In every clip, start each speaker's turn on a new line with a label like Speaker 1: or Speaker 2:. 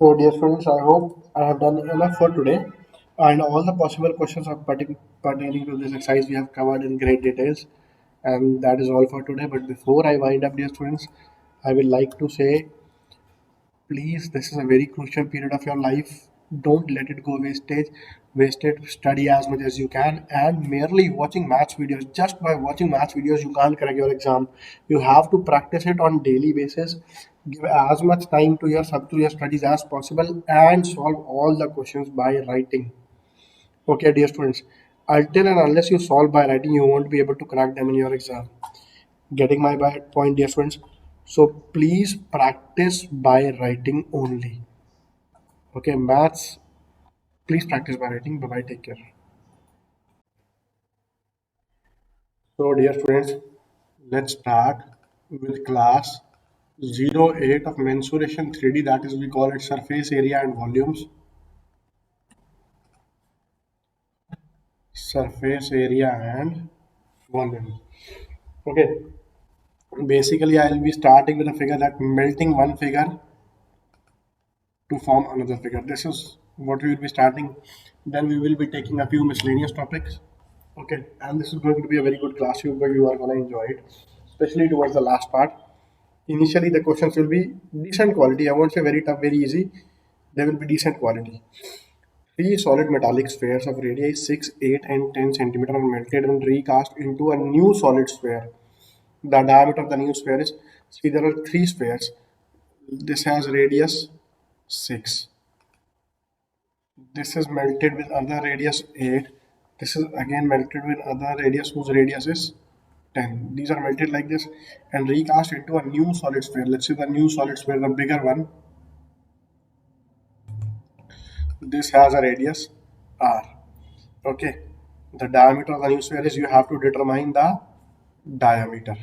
Speaker 1: So, dear students, I hope I have done enough for today, and all the possible questions of pertaining to this exercise we have covered in great details, and that is all for today. But before I wind up, dear students, I would like to say, please, this is a very crucial period of your life. Don't let it go wasted. Study as much as you can, and merely watching match videos, just by watching match videos you can't crack your exam. You have to practice it on daily basis. Give as much time to your studies as possible, and solve all the questions by writing. Okay, dear students, until and unless you solve by writing, you won't be able to crack them in your exam. Getting my point, dear friends? So please practice by writing only. Okay, maths, please practice by writing. Bye bye, take care. So, dear students, let's start with class 08 of mensuration 3D, that is, we call it surface area and volumes. Surface area and volume. Okay, basically, I'll be starting with a figure that melting one figure to form another figure. This is what we will be starting. Then we will be taking a few miscellaneous topics. Okay, and this is going to be a very good class. You are going to enjoy it, especially towards the last part. Initially, the questions will be decent quality. I won't say very tough, very easy. They will be decent quality. Three solid metallic spheres of radii 6, 8, and 10 centimeter are melted and recast into a new solid sphere. The diameter of the new sphere is, see, there are three spheres. This has radius 6. This is melted with other radius 8. This is again melted with other radius whose radius is 10. These are melted like this and recast into a new solid sphere. Let's say the new solid sphere, the bigger one. This has a radius r. Okay. The diameter of the new sphere is, you have to determine the diameter.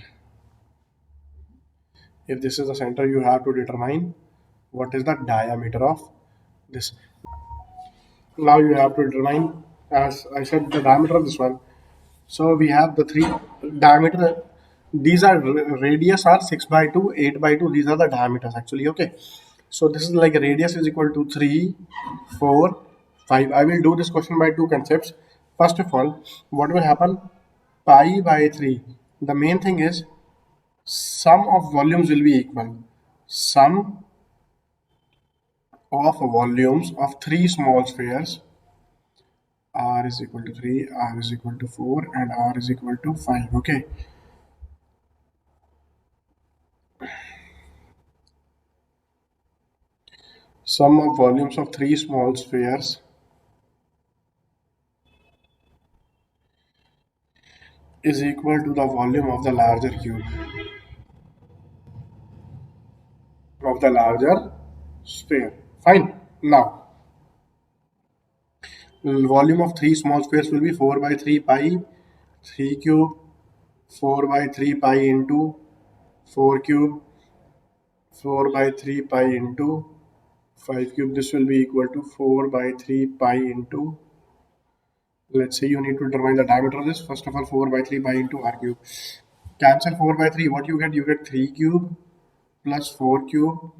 Speaker 1: If this is the center, you have to determine what is the diameter of this. Now you have to determine, as I said, the diameter of this one. So we have the three diameter. These are radius are 6 by 2, 8 by 2. These are the diameters actually. Okay. So this is like radius is equal to 3, 4, 5. I will do this question by two concepts. First of all, what will happen? Pi by 3. The main thing is sum of volumes will be equal. Sum of volumes of three small spheres, r is equal to 3, r is equal to 4, and r is equal to 5. Okay. Sum of volumes of three small spheres is equal to the volume of the larger cube. Of the larger sphere. Fine. Now, volume of three small spheres will be 4 by 3 pi 3 cube, 4 by 3 pi into 4 cube, 4 by 3 pi into 5 cube. This will be equal to 4 by 3 pi into, let's say you need to determine the diameter of this. First of all, 4 by 3 pi into r cube. Cancel 4 by 3. What you get? You get 3 cube plus 4 cube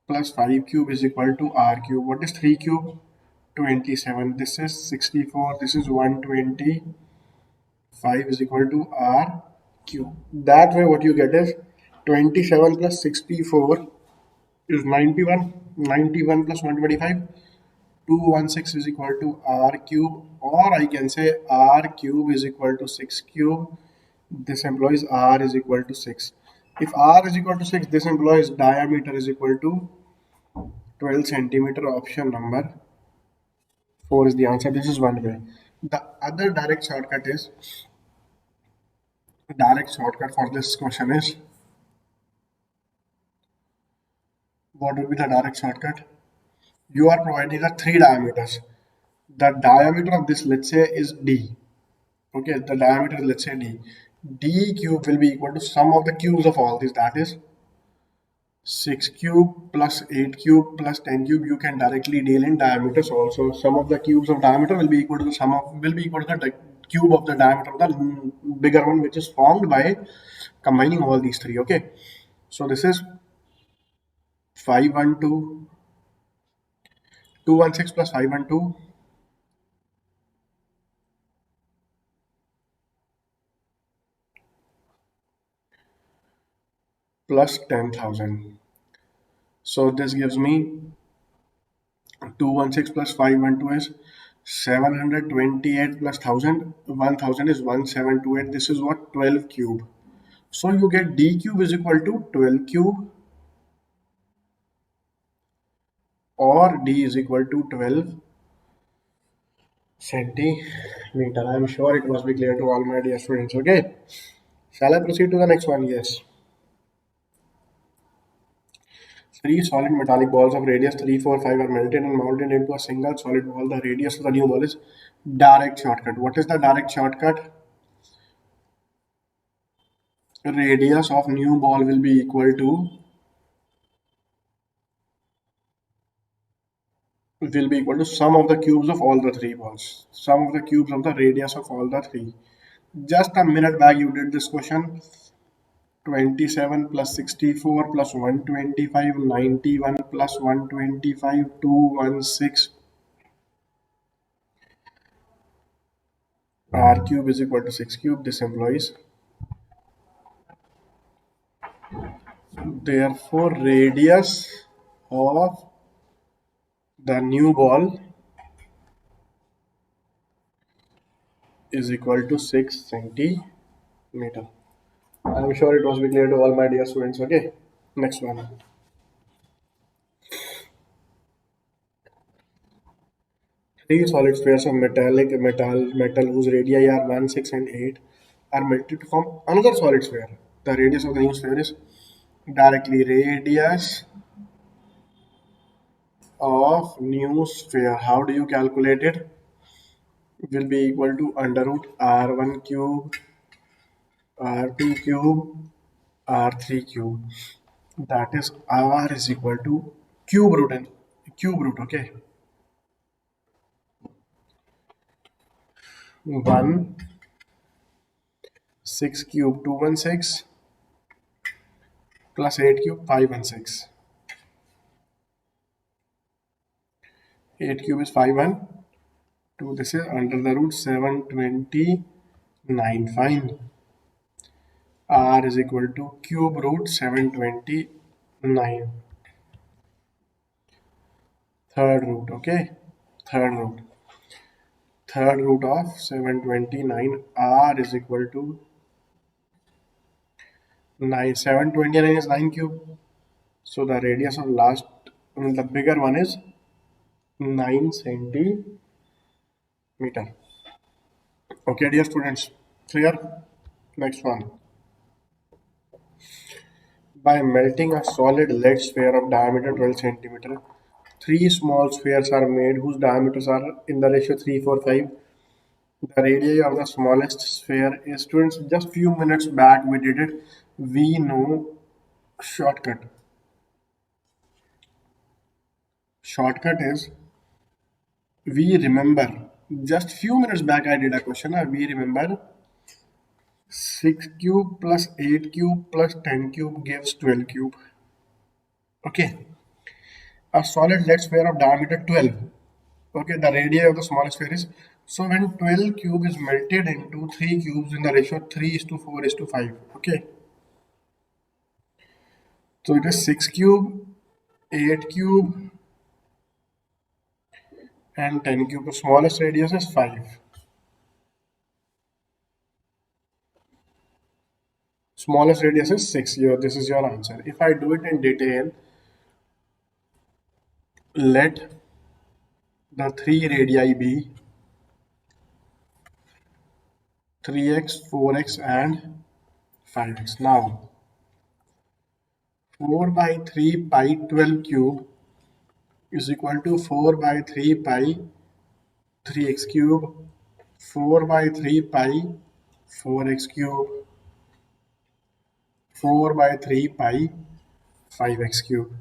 Speaker 1: plus 5 cube is equal to r cube. What is 3 cube? 27. This is 64. This is 120. 5 is equal to r cube. That way, what you get is 27 plus 64 is 91. 91 plus 125. 216 is equal to r cube, or I can say r cube is equal to 6 cube. This implies r is equal to 6. If r is equal to 6, this implies diameter is equal to 12 centimeter. Option number 4 is the answer. This is one way. The other direct shortcut for this question is, what would be the direct shortcut? You are providing the three diameters. The diameter of this, let's say, is d. Okay, the diameter is, let's say, d. D cube will be equal to sum of the cubes of all these. That is 6 cube plus 8 cube plus 10 cube. You can directly deal in diameters also. Sum of the cubes of diameter will be equal to the cube of the diameter of the bigger one, which is formed by combining all these three. Okay, so this is 512 216 plus 512 plus 10,000. So this gives me 216 plus 512 is 728 plus 1000. 1000 is 1728. This is what? 12 cube. So you get d cube is equal to 12 cube, or d is equal to 12 centimeter. I am sure it must be clear to all my dear students. Okay. Shall I proceed to the next one? Yes. Three solid metallic balls of radius 3, 4, 5 are melted and mounted into a single solid ball. The radius of the new ball is direct shortcut. What is the direct shortcut? Radius of new ball will be equal to sum of the cubes of all the three balls. Sum of the cubes of the radius of all the three. Just a minute back you did this question. 27 plus 64 plus 125, 91 plus 125, 216. R cube is equal to 6 cube. This implies, therefore, radius of the new ball is equal to 6 centimeter. I am sure it must be clear to all my dear students. Okay, next one. Three solid spheres of metal whose radii are 1, 6, and 8 are melted to form another solid sphere. The radius of the new sphere is directly radius of new sphere. How do you calculate it? Will be equal to under root r1 cube, r2 cube, r3 cube. That is r is equal to cube root and cube root. Okay, 1 6 cube 216 plus 8 cube 516. 8 cube is 512. This is under the root 729. Fine. R is equal to cube root 729. Third root. Okay. Third root. Third root of 729. R is equal to 9. 729 is 9 cube. So the radius of the bigger one is 9 centimeter. Okay, dear students. Clear? Next one. By melting a solid lead sphere of diameter 12 centimeter, three small spheres are made whose diameters are in the ratio 3, 4, 5. The radii of the smallest sphere is, students, just few minutes back we did it. We know shortcut. Shortcut is, we remember, just few minutes back I did a question. We remember 6 cube plus 8 cube plus 10 cube gives 12 cube. Okay. A solid lead sphere of diameter 12. Okay, the radii of the smallest sphere is, so when 12 cube is melted into 3 cubes in the ratio 3 is to 4 is to 5. Okay, so it is 6 cube, 8 cube, and 10 cube. The smallest radius is 5. Smallest radius is 6. Here, this is your answer. If I do it in detail, let the 3 radii be 3x, 4x, and 5x. Now, 4 by 3 pi 12 cube is equal to 4 by 3 pi 3x cube, 4 by 3 pi 4x cube, 4 by 3 pi 5x cube.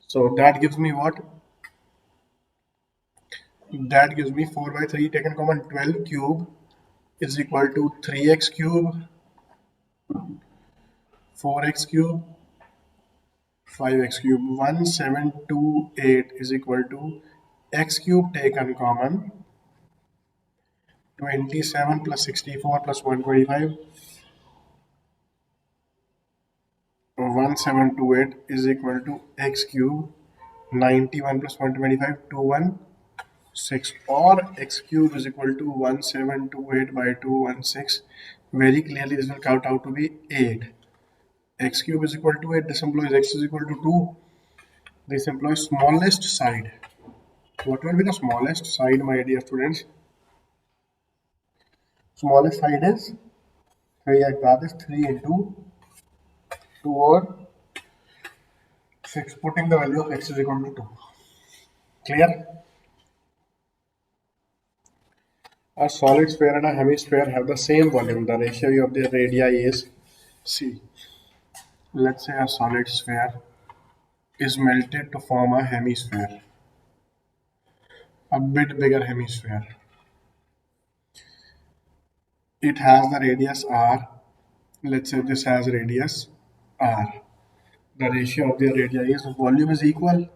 Speaker 1: So that gives me what? That gives me 4 by 3 taken common 12 cube is equal to 3x cube, 4x cube, 5x cube. 1728 is equal to x cube taken common, 27 plus 64 plus 125, 1728 is equal to x cube, 91 plus 125, 216, or x cube is equal to 1728 by 216. Very clearly this will count out to be 8. X cube is equal to 8, this implies x is equal to 2. This implies smallest side. What will be the smallest side, my dear students? Smallest side is 3, that is 3 into 2 or 6, putting the value of x is equal to 2. Clear? A solid sphere and a hemisphere have the same volume. The ratio of their radii is C. Let's say a solid sphere is melted to form a hemisphere, a bit bigger hemisphere. It has the radius r. Let's say this has radius r. The ratio of their radii is volume is equal.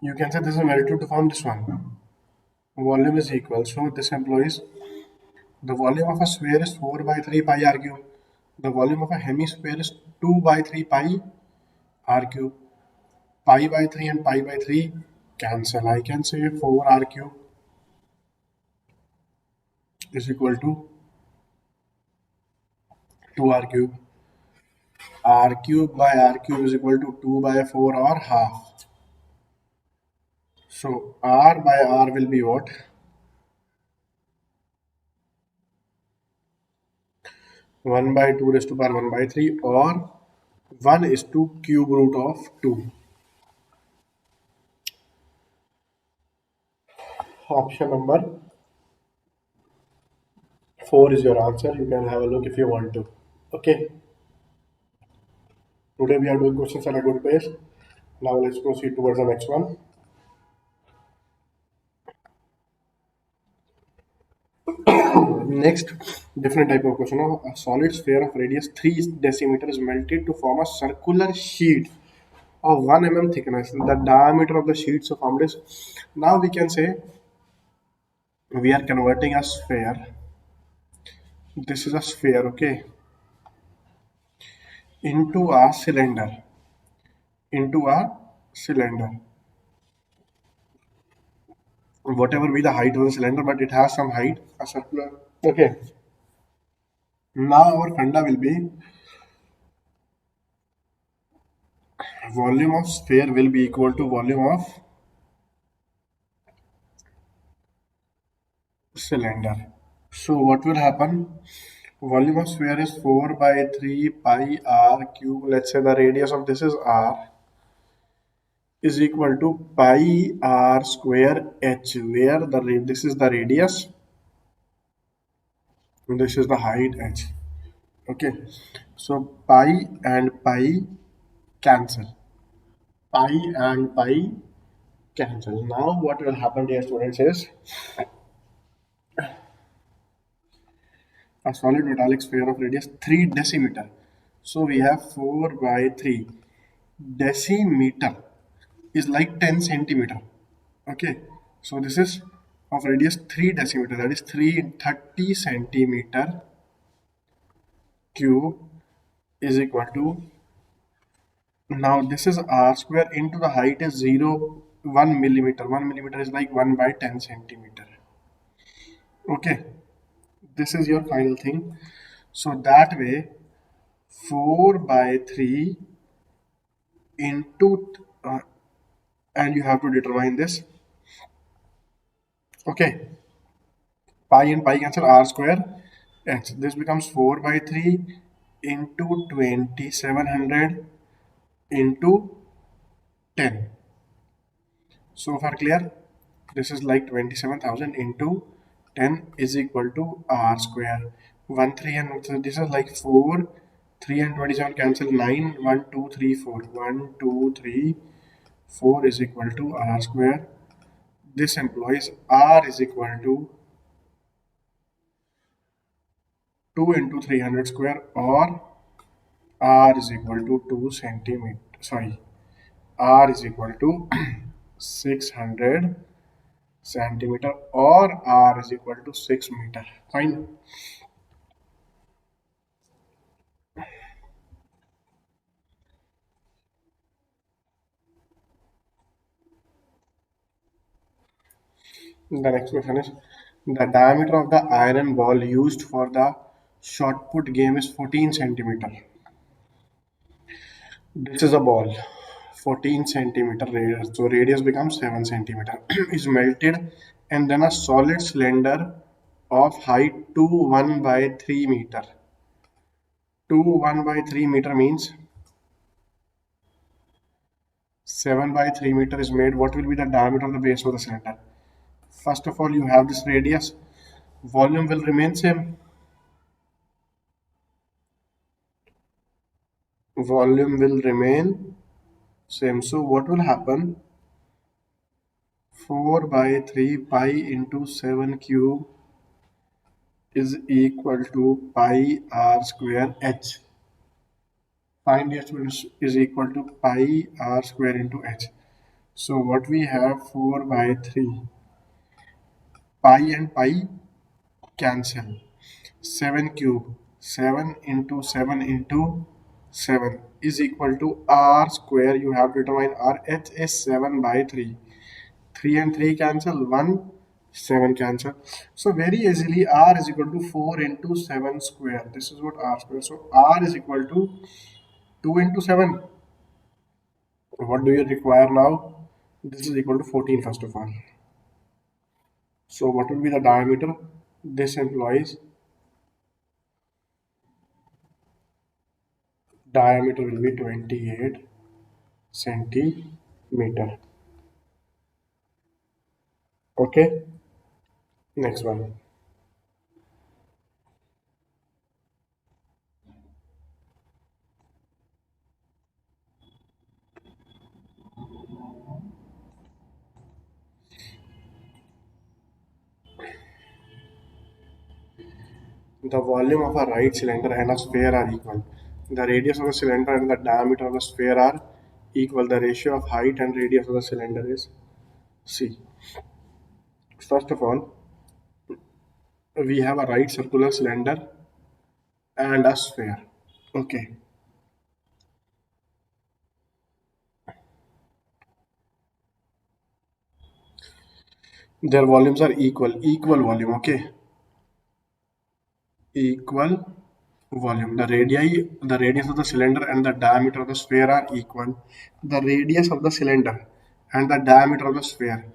Speaker 1: You can say this is melted to form this one. Volume is equal. So this implies the volume of a sphere is 4 by 3 pi r cube. The volume of a hemisphere is 2 by 3 pi r cube. Pi by 3 and pi by 3 cancel. I can say 4 r cube is equal to 2 r cube. R cube by r cube is equal to 2 by 4 or half. So r by r will be what? 1 by 2 raised to power 1 by 3, or 1 is to cube root of 2. Option number 4 is your answer. You can have a look if you want to. Okay. Today we are doing questions at a good pace. Now let's proceed towards the next one. Next, different type of question. A solid sphere of radius 3 decimeter is melted to form a circular sheet of 1 mm thickness. The diameter of the sheet so formed is, now we can say we are converting a sphere. This is a sphere, okay, into a cylinder. Whatever be the height of the cylinder, but it has some height, a circular. Okay. Now our funda will be volume of sphere will be equal to volume of cylinder. So what will happen? Volume of sphere is 4 by 3 pi r cube. Let's say the radius of this is r is equal to pi r square h, where this is the radius, this is the height h. Okay, so pi and pi cancel. Pi and pi cancel. Now what will happen, dear students, is a solid metallic sphere of radius 3 decimeter. So we have 4 by 3. Decimeter is like 10 centimeter. Okay, so this is of radius 3 decimeter, that is 330 centimeter cube is equal to, now this is r square into the height is 1 millimeter. 1 millimeter is like 1 by 10 centimeter. Okay, this is your final thing. So that way 4 by 3 into and you have to determine this. Okay, pi and pi cancel, r square h. This becomes 4 by 3 into 2700 into 10. So far clear? This is like 27,000 into 10 is equal to r square. 1 3 and so this is like 4, 3 and 27 cancel, 9, 1 2 3 4, 1 2 3 4 is equal to r square. This implies r is equal to 2 into 300 square, or r is equal to 2 centimeter. Sorry, r is equal to 600 centimeter, or r is equal to 6 meter. Fine. The next question is, the diameter of the iron ball used for the shot put game is 14 centimeter. This is a ball, 14 centimeter radius. So radius becomes 7 centimeter. Is melted, and then a solid cylinder of height 2 1 by 3 meter. 2 1 by 3 meter means 7 by 3 meter is made. What will be the diameter of the base of the cylinder? First of all, you have this radius. Volume will remain same. Volume will remain same. So what will happen? 4 by 3 pi into 7 cube is equal to pi r square h. Find h is equal to pi r square into h. So what we have, 4 by 3, pi and pi cancel. 7 cube, 7 into 7 into 7 is equal to r square. You have to determine r. H is 7 by 3. 3 and 3 cancel, 1, 7 cancel. So very easily r is equal to 4 into 7 square. This is what r square. So r is equal to 2 into 7. What do you require now? This is equal to 14 first of all. So what will be the diameter? This implies diameter will be 28 centimeter. Okay, next one. The volume of a right cylinder and a sphere are equal. The radius of the cylinder and the diameter of the sphere are equal. The ratio of height and radius of the cylinder is C. First of all, we have a right circular cylinder and a sphere. Okay. Their volumes are equal. Equal volume. Okay. Equal volume. The radius of the cylinder and the diameter of the sphere are equal. The radius of the cylinder and the diameter of the sphere.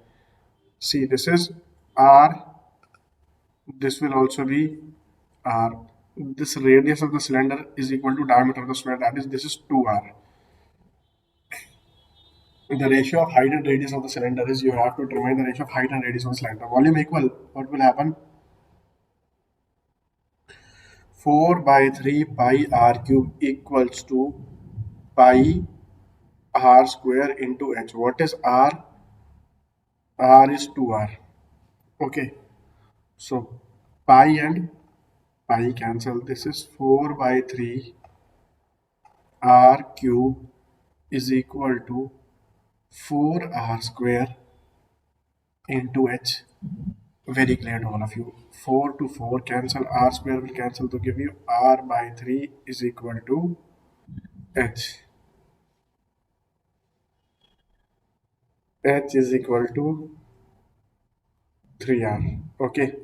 Speaker 1: See, this is R. This will also be R. This radius of the cylinder is equal to diameter of the sphere. That is, this is 2R. The ratio of height and radius of the cylinder is, you have to determine the ratio of height and radius of the cylinder. Volume equal. What will happen? 4 by 3 pi r cube equals to pi r square into h. What is r? R is 2r. Okay. So pi and pi cancel. This is 4 by 3 r cube is equal to 4r square into h. Very clear to all of you. 4 to 4 cancel, r square will cancel to give you r by 3 is equal to h. H is equal to 3r. Okay.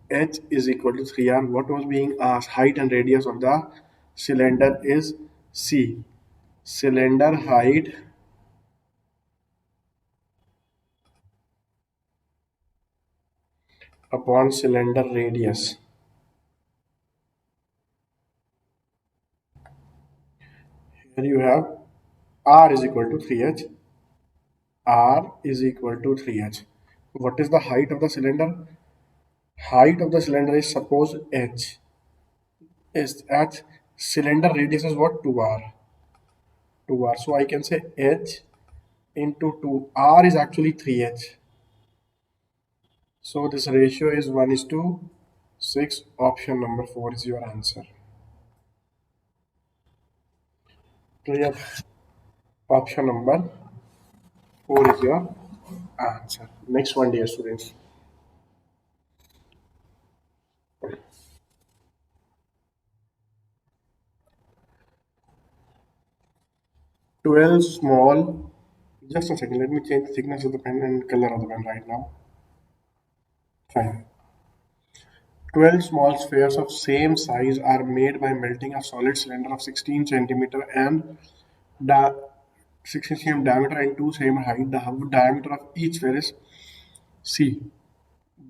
Speaker 1: H is equal to 3r. What was being asked? Height and radius of the cylinder is C. Cylinder height upon cylinder radius. Here you have R is equal to 3h. R is equal to 3h. What is the height of the cylinder? Height of the cylinder is, suppose h is at cylinder radius is what? 2r. 2r. So I can say h into 2. R is actually 3h. So this ratio is 1 is to 6. Option number 4 is your answer. Clear? Option number 4 is your answer. Next one, dear students. 12 small, just a second, let me change the thickness of the pen and color of the pen right now. Fine. 12 small spheres of same size are made by melting a solid cylinder of 16 centimeter and da 16 cm diameter and 2 cm height. The diameter of each sphere is C.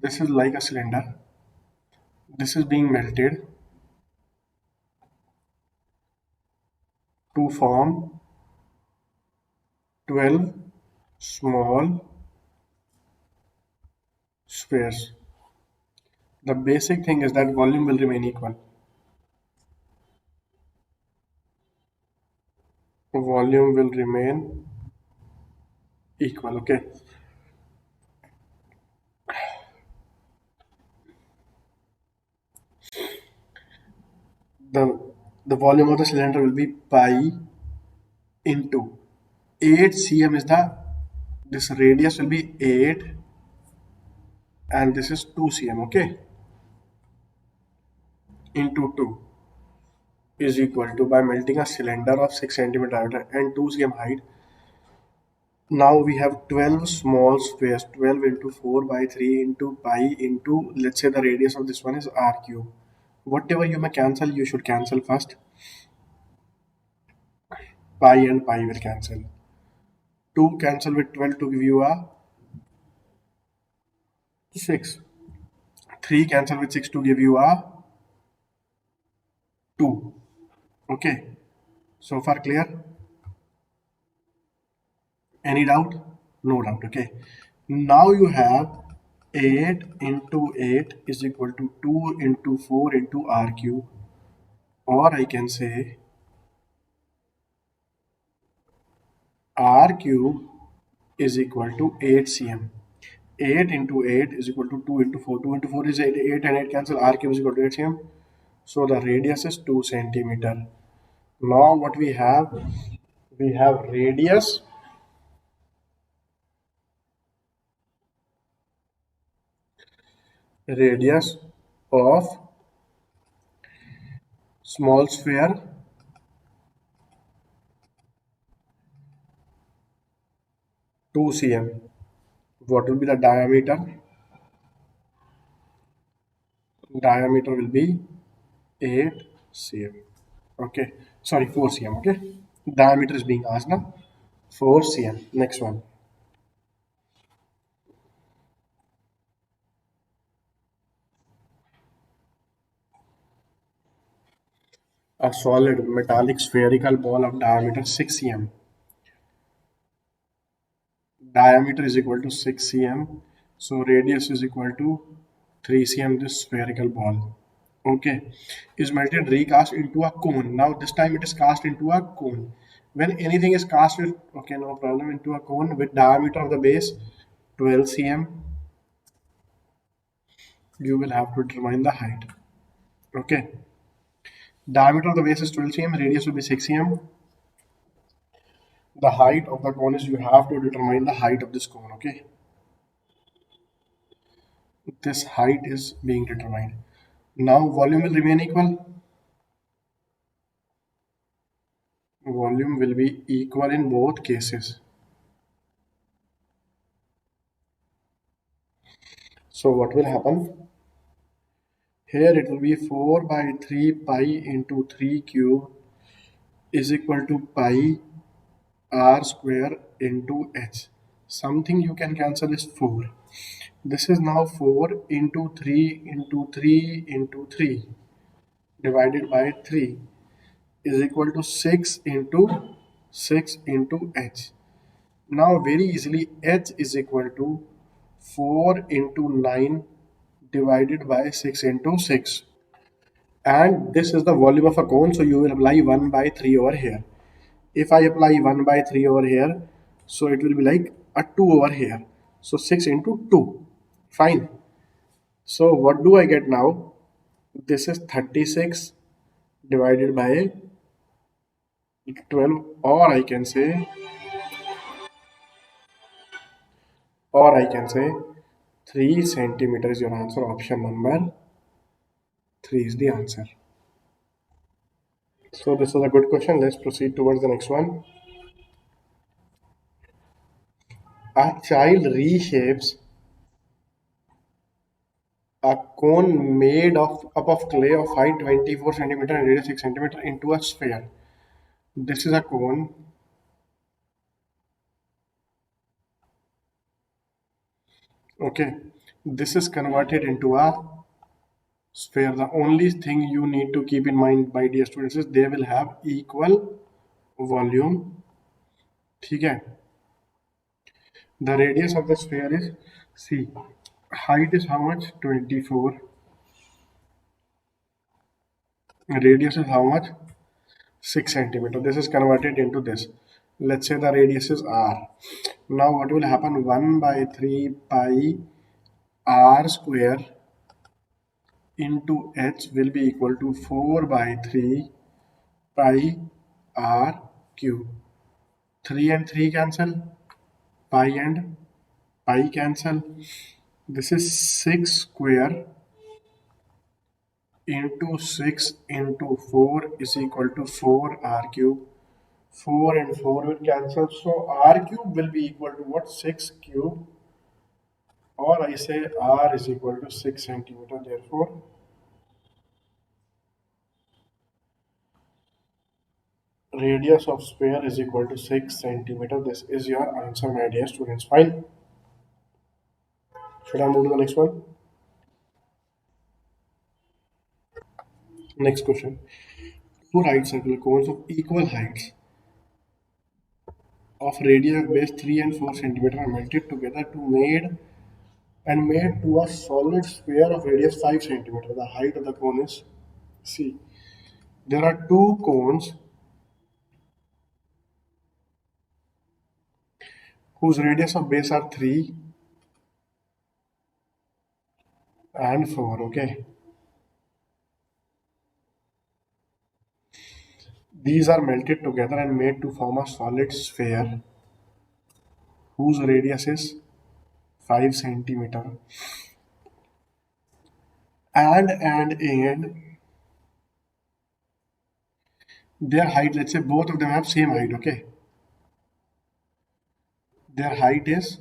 Speaker 1: This is like a cylinder. This is being melted to form 12 small spheres. The basic thing is that volume will remain equal. Volume will remain equal. Okay. The the volume of the cylinder will be pi into 8 cm is the this radius will be 8 and this is 2 cm. Okay, into 2 is equal to, by melting a cylinder of 6 centimeter diameter and 2 cm height. Now we have 12 small spheres. 12 into 4 by 3 into pi into, let's say the radius of this one is r cube. Whatever you may cancel, you should cancel first. Pi and pi will cancel. 2 cancel with 12 to give you a 6. 3 cancel with 6 to give you a 2. Okay, so far clear? Any doubt? No doubt. Okay, now you have 8 into 8 is equal to 2 into 4 into r cube, or I can say r cube is equal to 8 cm. 8 into 8 is equal to 2 into 4. 2 into 4 is 8, 8 and 8 cancel, r cube is equal to 8 cm. So the radius is 2 centimeter. Now what we have radius of small sphere 2 cm. What will be the diameter? Diameter will be 8 cm. Okay, sorry, 4 cm. Okay, diameter is being asked now. 4 cm. Next one. A solid metallic spherical ball of diameter 6 cm. Diameter is equal to 6 cm. So radius is equal to 3 cm. This spherical ball, okay, is melted, recast into a cone. Now this time it is cast into a cone. When anything is cast with, okay, no problem, into a cone with diameter of the base 12 cm, you will have to determine the height. Okay, diameter of the base is 12 cm, radius will be 6 cm. The height of the cone is, you have to determine the height of this cone. Okay, this height is being determined. Now volume will remain equal. Volume will be equal in both cases. So what will happen? Here it will be 4 by 3 pi into 3 cube is equal to pi r square into h. Something you can cancel is 4. This is now 4 into 3 into 3 into 3 divided by 3 is equal to 6 into h. Now very easily h is equal to 4 into 9 divided by 6 into 6. And this is the volume of a cone, so you will apply 1 by 3 over here. If I apply 1 by 3 over here, so it will be like a 2 over here. So 6 into 2. Fine. So what do I get now? This is 36 divided by 12, or I can say or I can say 3 centimeter is your answer. Option number 3 is the answer. So this was a good question. Let's proceed towards the next one. A child reshapes a cone made up of clay of height 24 centimeter and radius 6 centimeter into a sphere. This is a cone. Okay. This is converted into a sphere. The only thing you need to keep in mind, my dear students, is they will have equal volume. ठीक है. The radius of the sphere is C. Height is how much? 24. Radius is how much? 6 centimeter. This is converted into this. Let's say the radius is R. Now what will happen? 1 by 3 pi R square into H will be equal to 4 by 3 pi R cube. 3 and 3 cancel. Pi and pi cancel. This is 6 square into 6 into 4 is equal to 4 R cube. 4 and 4 will cancel. So R cube will be equal to what? 6 cube. Or I say R is equal to 6 centimeter. Therefore, radius of sphere is equal to 6 centimeter. This is your answer, my dear students. Fine. Should I move to the next one? Next question. Two right circular cones of equal heights of radius of base 3 and 4 centimeter are melted together made to a solid sphere of radius 5 centimeter. The height of the cone is C. There are two cones whose radius of base are 3 and 4. Okay. These are melted together and made to form a solid sphere whose radius is 5 centimeter. And their height, let's say both of them have same height. Okay. Their height is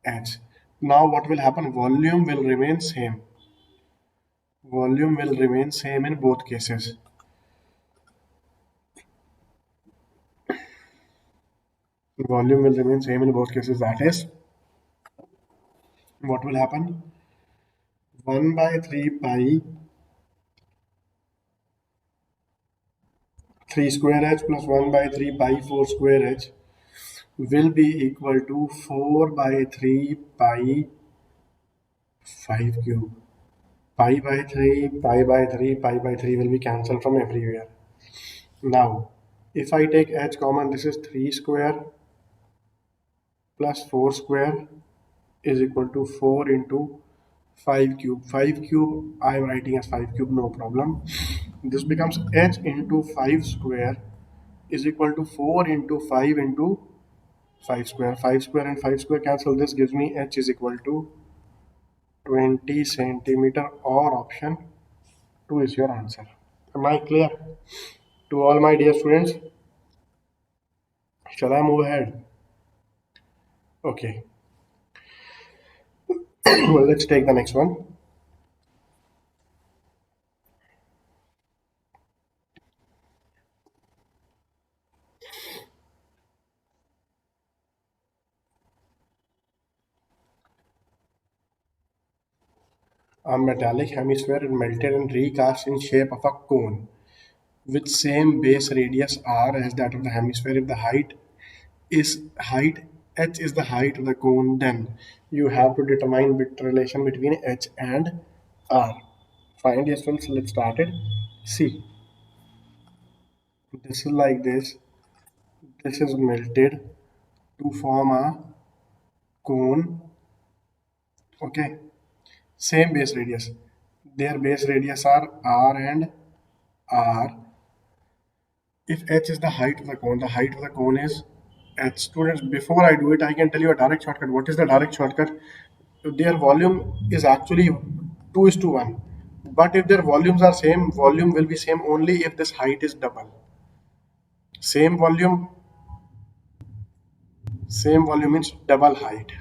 Speaker 1: h. Now what will happen? Volume will remain same. Volume will remain same in both cases. Volume will remain same in both cases. That is, what will happen? 1 by 3 pi 3 square h plus 1 by 3 pi 4 square h will be equal to 4 by 3 pi 5 cube. Pi by 3, pi by 3, pi by 3 will be cancelled from everywhere. Now, if I take h common, this is 3 square plus 4 square is equal to 4 into 5 cube. 5 cube I am writing as 5 cube, no problem. This becomes h into 5 square is equal to 4 into 5 into 5 square. 5 square and 5 square cancel. This gives me h is equal to 20 centimeter, or option 2 is your answer. Am I clear to all my dear students? Shall I move ahead? Okay. Well, let's take the next one. A metallic hemisphere is melted and recast in shape of a cone with same base radius r as that of the hemisphere. If the height h is the height of the cone, then you have to determine bit relation between h and r. Fine, dear students, let's start it. See, this is like this. This is melted to form a cone. Okay, same base radius. Their base radius are r and r. If h is the height of the cone is And students, before I do it, I can tell you a direct shortcut. What is the direct shortcut? Their volume is actually 2 is to 1. But if their volumes are same, volume will be same only if this height is double. Same volume, same volume means double height.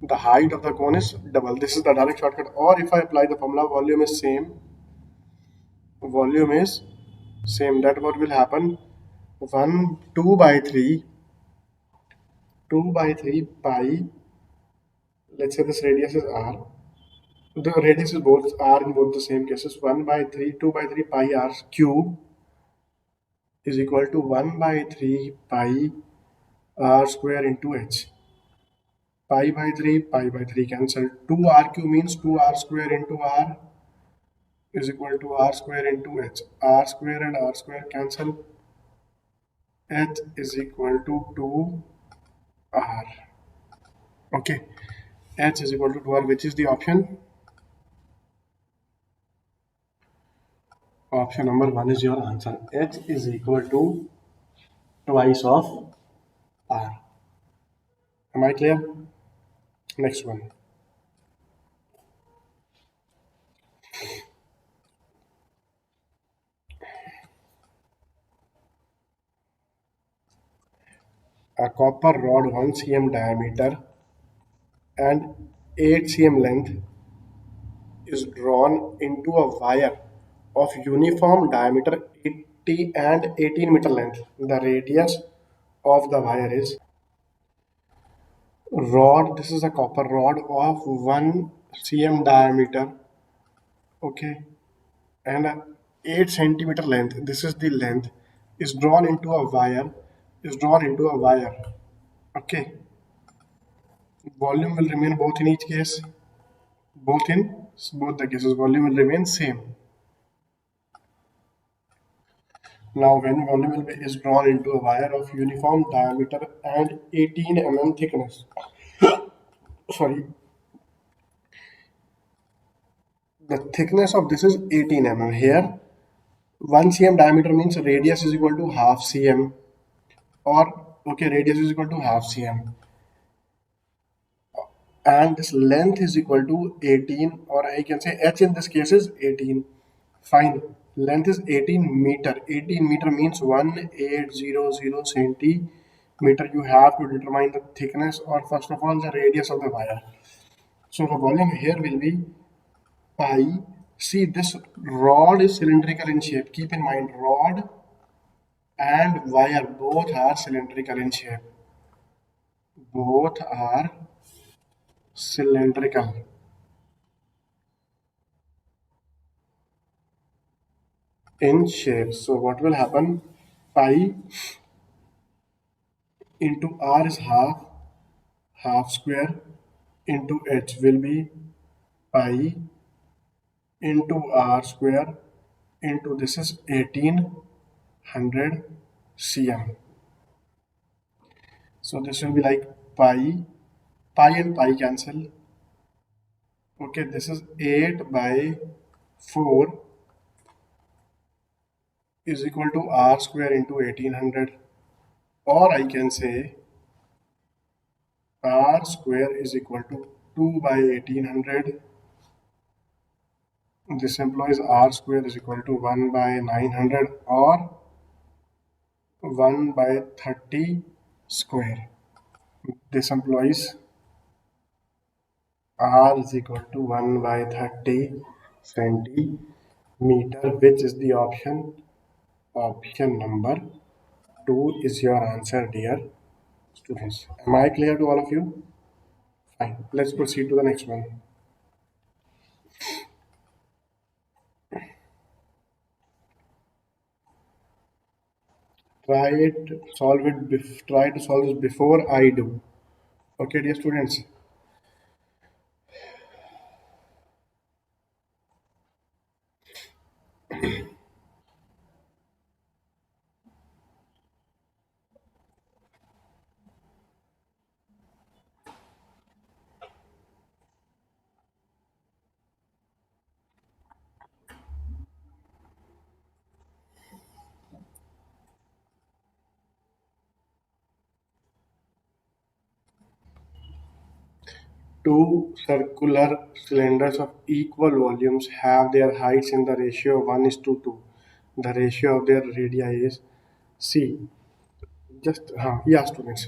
Speaker 1: The height of the cone is double. This is the direct shortcut. Or if I apply the formula, volume is same. That what will happen? 1, 2 by 3, 2 by 3 pi. Let's say this radius is r. The radius is both r in both the same cases. 1 by 3, 2 by 3 pi r cube is equal to 1 by 3 pi r square into h. Pi by 3 cancel. 2r cube means 2r square into r is equal to r square into h. R square and r square cancel. H is equal to 2r. Okay. H is equal to 2r, which is the option? Option number 1 is your answer. H is equal to twice of r. Am I clear? Next one. A copper rod 1 cm diameter and 8 cm length is drawn into a wire of uniform diameter 80 and 18 meter length. The radius of the wire is rod. This is a copper rod of 1 cm diameter, okay, and 8 centimeter length. This is the length. Is drawn into a wire. Is drawn into a wire. Okay. Volume will remain both in each case. Both the cases, volume will remain same. Now, when volume is drawn into a wire of uniform diameter and 18 thickness, sorry, the thickness of this is 18 Here, 1 cm diameter means radius is equal to half cm, or okay, radius is equal to half cm, and this length is equal to 18, or I can say h in this case is 18. Fine. Length is 18 meter. 18 meter means 1800 centimeter. You have to determine the thickness, or first of all the radius of the wire. So the volume here will be pi. See, this rod is cylindrical in shape. Keep in mind, rod and wire both are cylindrical in shape. Both are cylindrical in shape. So what will happen? Pi into r is half square into h will be pi into r square into this is 1800 cm. So this will be like pi and pi cancel. Okay, this is 8 by 4 is equal to r square into 1800, or I can say r square is equal to 2 by 1800. This implies r square is equal to 1 by 900 or 1 by 30 square. This implies r is equal to 1 by 30 centimeter, which is the option. Option number 2 is your answer, dear students. Am I clear to all of you? Fine. Let's proceed to the next one. Try to solve this before I do. Okay, dear students. Two circular cylinders of equal volumes have their heights in the ratio of 1 is to 2. The ratio of their radii is C. Yeah, students.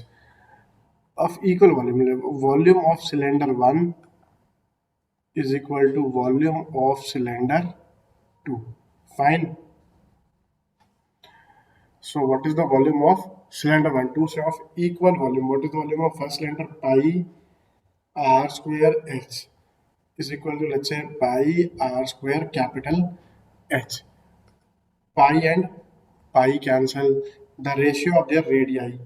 Speaker 1: Of equal volume, volume of cylinder 1 is equal to volume of cylinder 2. Fine. So what is the volume of cylinder 1? Two of equal volume. What is the volume of first cylinder? Pi r square h is equal to, let's say, pi r square capital H. Pi and pi cancel. The ratio of their radii.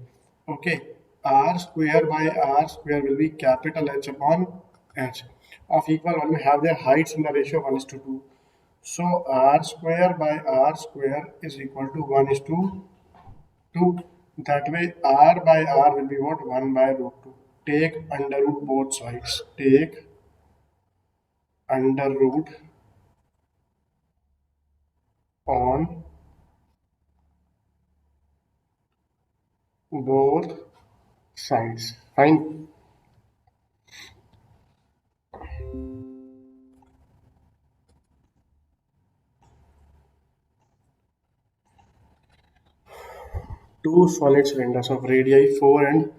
Speaker 1: Okay. R square by R square will be capital H upon H. Of equal volume have their heights in the ratio of 1 is to 2. So R square by R square is equal to 1 is to 2. That way R by R will be what? 1 by root 2. Take under root both sides. Take under root on both sides. Fine. Two solid cylinders of radii 4 and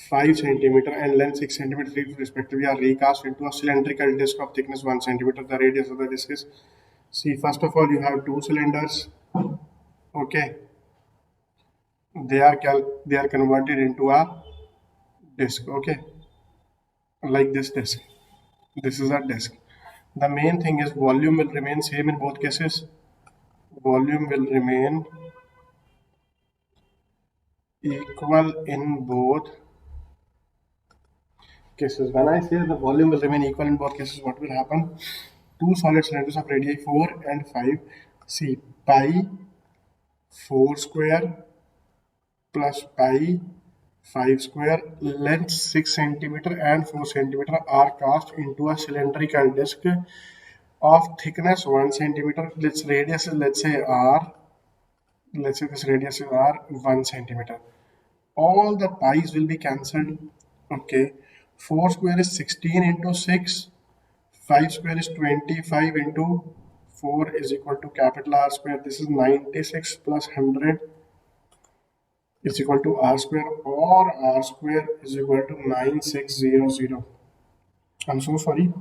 Speaker 1: 5 centimeter and length 6 centimeter respectively are recast into a cylindrical disc of thickness 1 centimeter. The radius of the disc is C. First of all, you have two cylinders. Okay, they are converted into a disc. Okay, like this disc. This is a disc. The main thing is volume will remain same in both cases. Volume will remain equal in both cases. When I say the volume will remain equal in both cases, what will happen? Two solid cylinders of radii 4 and 5. See, pi 4 square plus pi 5 square, length 6 centimeter and 4 centimeter are cast into a cylindrical disc of thickness 1 centimeter. Its radius is, let's say, r. Let's say this radius is r 1 centimeter. All the pi's will be cancelled. Okay, 4 square is 16 into 6. 5 square is 25 into 4 is equal to capital R square. This is 96 plus 100 is equal to R square, or R square is equal to 9600. I'm so sorry.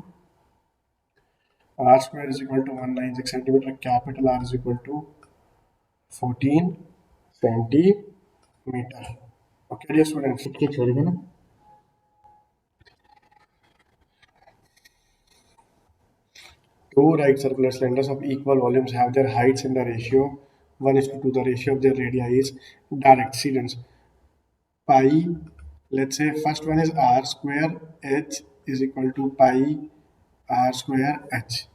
Speaker 1: R square is equal to 196 centimeter. Capital R is equal to 14 centimeter. Okay, dear students. Two right circular cylinders of equal volumes have their heights in the ratio 1 is to 2. The ratio of their radii is direct. Students, pi, let's say first one is r square h is equal to pi r square h.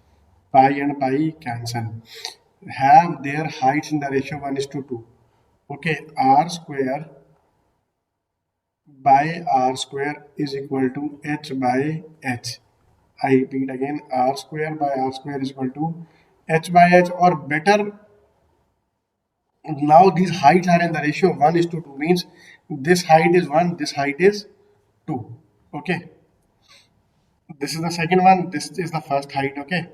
Speaker 1: Pi and pi cancel. Have their heights in the ratio 1 is to 2. Okay, r square by r square is equal to h by h. I repeat again, r square by r square is equal to h by h, or better, now these heights are in the ratio of 1 is to 2, means this height is 1, this height is 2. Okay, this is the second one, this is the first height. Okay,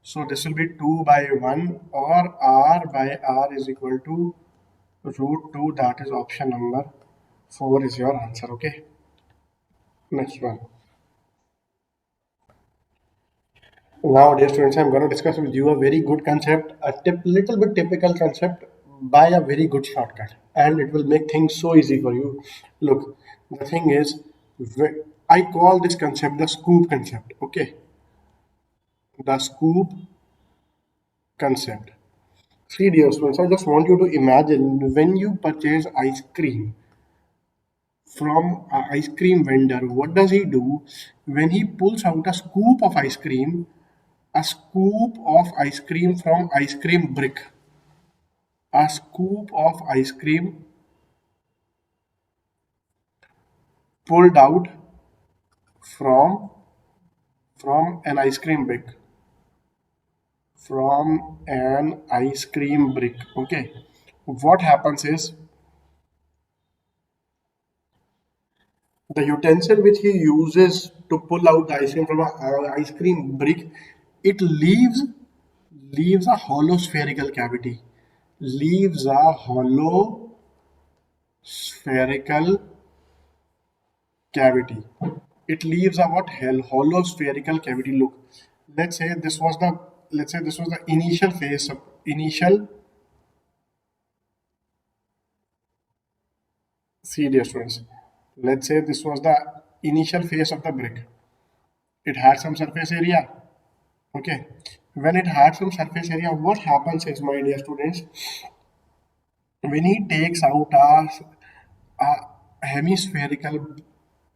Speaker 1: so this will be 2 by 1, or r by r is equal to root 2. That is option number 4 is your answer. Okay, next one. Now, dear students, I'm going to discuss with you a very good concept, a little bit typical concept by a very good shortcut, and it will make things so easy for you. Look, the thing is, I call this concept the scoop concept. Okay, the scoop concept. See, dear students, I just want you to imagine when you purchase ice cream from an ice cream vendor, what does he do when he pulls out a scoop of ice cream? A scoop of ice cream from ice cream brick. A scoop of ice cream pulled out from an ice cream brick. From an ice cream brick. Okay. What happens is the utensil which he uses to pull out the ice cream from an ice cream brick, it leaves a hollow spherical cavity. Leaves a hollow spherical cavity. It leaves a what? Hell, hollow spherical cavity. Look, let's say this was the initial phase of initial. See, dear students, let's say this was the initial phase of the brick. It had some surface area. Okay, when it had some surface area, what happens is, my dear students, when he takes out a hemispherical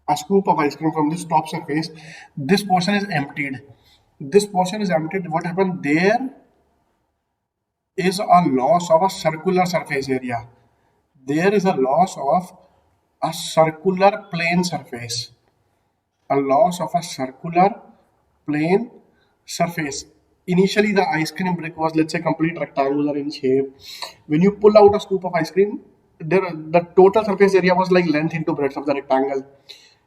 Speaker 1: a scoop of ice cream from this top surface, this portion is emptied. This portion is emptied. What happened? There is a loss of a circular surface area. There is a loss of a circular plane surface. A loss of a circular plane surface. Initially, the ice cream brick was, let's say, complete rectangular in shape. When you pull out a scoop of ice cream, the total surface area was like length into breadth of the rectangle.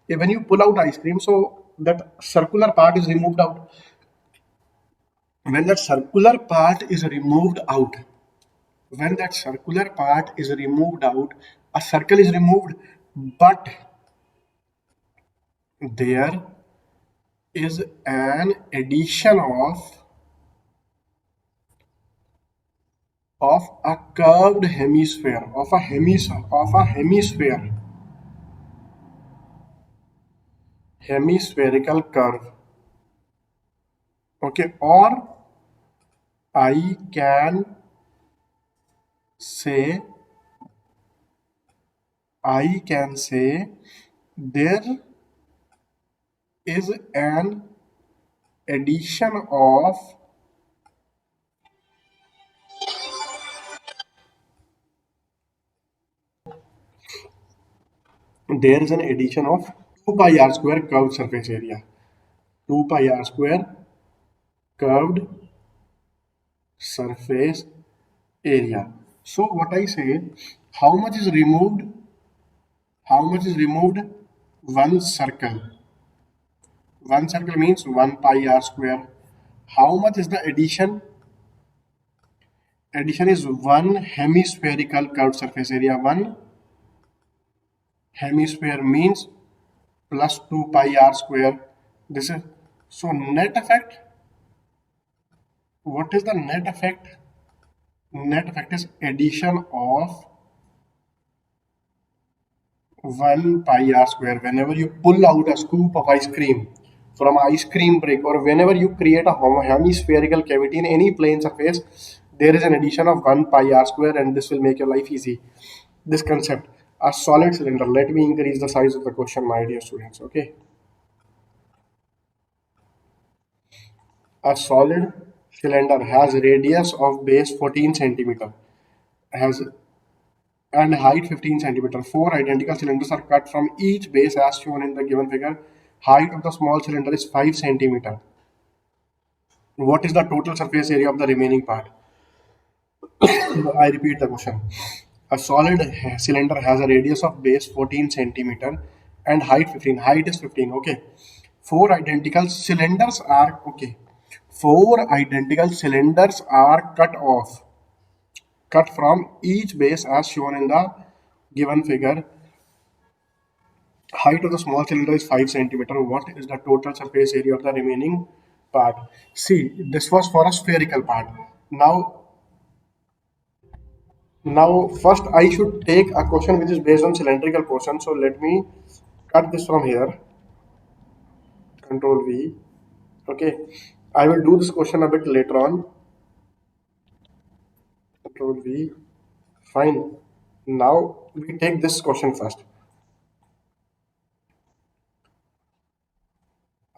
Speaker 1: When you pull out ice cream, so that circular part is removed out. When that circular part is removed out, when that circular part is removed out, a circle is removed, but there is an addition of a curved hemisphere, hemispherical curve. Okay, or I can say there is an addition of there is an addition of 2 pi r square curved surface area. 2 pi r square curved surface area. So what I say, how much is removed? How much is removed? One circle. One circle means 1 pi r square. How much is the addition? Addition is one hemispherical curved surface area. One hemisphere means plus 2 pi r square. This is so net effect. What is the net effect? Net effect is addition of 1 pi r square. Whenever you pull out a scoop of ice cream from an ice cream brick, or whenever you create a hemispherical cavity in any plane surface, there is an addition of 1 pi r square, and this will make your life easy. This concept, a solid cylinder. Let me increase the size of the question, my dear students. Okay, a solid cylinder has radius of base 14 centimeter, has and height 15 centimeter. Four identical cylinders are cut from each base as shown in the given figure. Height of the small cylinder is 5 centimeter. What is the total surface area of the remaining part? I repeat the question. A solid cylinder has a radius of base 14 centimeter and height 15. Height is 15. Okay. Four identical cylinders are okay. Four identical cylinders are cut from each base as shown in the given figure. Height of the small cylinder is 5 centimeter. What is the total surface area of the remaining part? See, this was for a spherical part. Now first I should take a question which is based on cylindrical portion. So let me cut this from here. Control V. Okay. I will do this question a bit later on. Control V. Fine. Now we take this question first.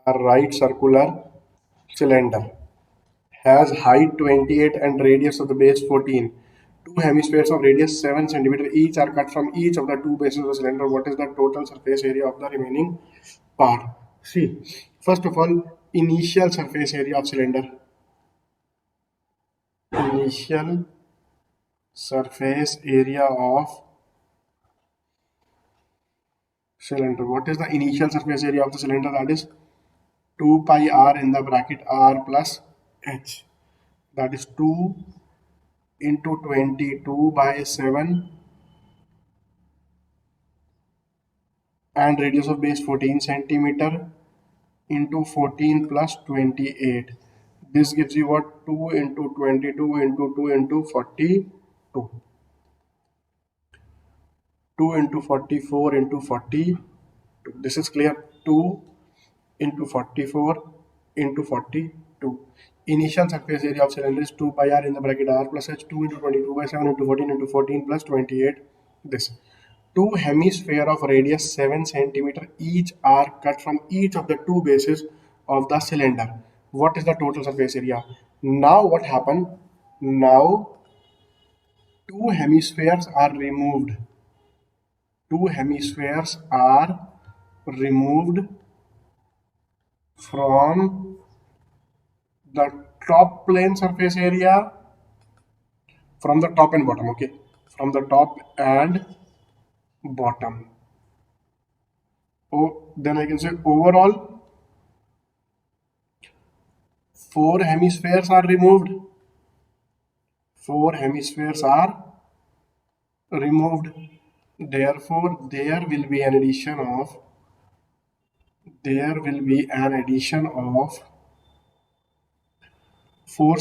Speaker 1: A right circular cylinder has height 28 and radius of the base 14. Two hemispheres of radius 7 centimeter each are cut from each of the two bases of the cylinder. What is the total surface area of the remaining part? See, first of all, initial surface area of cylinder. Initial surface area of cylinder. What is the initial surface area of the cylinder? That is 2 pi r in the bracket r plus h. That is 2 into 22 by 7 and radius of base 14 centimeter into 14 plus 28. This gives you what? 2 into 22 into 2 into 42. 2 into 44 into 40. This is clear. 2 into 44 into 42. Initial surface area of cylinder is 2 pi r in the bracket r plus h. 2 into 22 by 7 into 14 into 14 plus 28. This. Two hemisphere of radius 7 centimeter each are cut from each of the two bases of the cylinder. What is the total surface area? Now what happened? Now two hemispheres are removed. Two hemispheres are removed from the top plane surface area, from the top and bottom. Okay, from the top and bottom. Oh, then I can say overall 4 hemispheres are removed. 4 hemispheres are removed. Therefore, there will be an addition of 4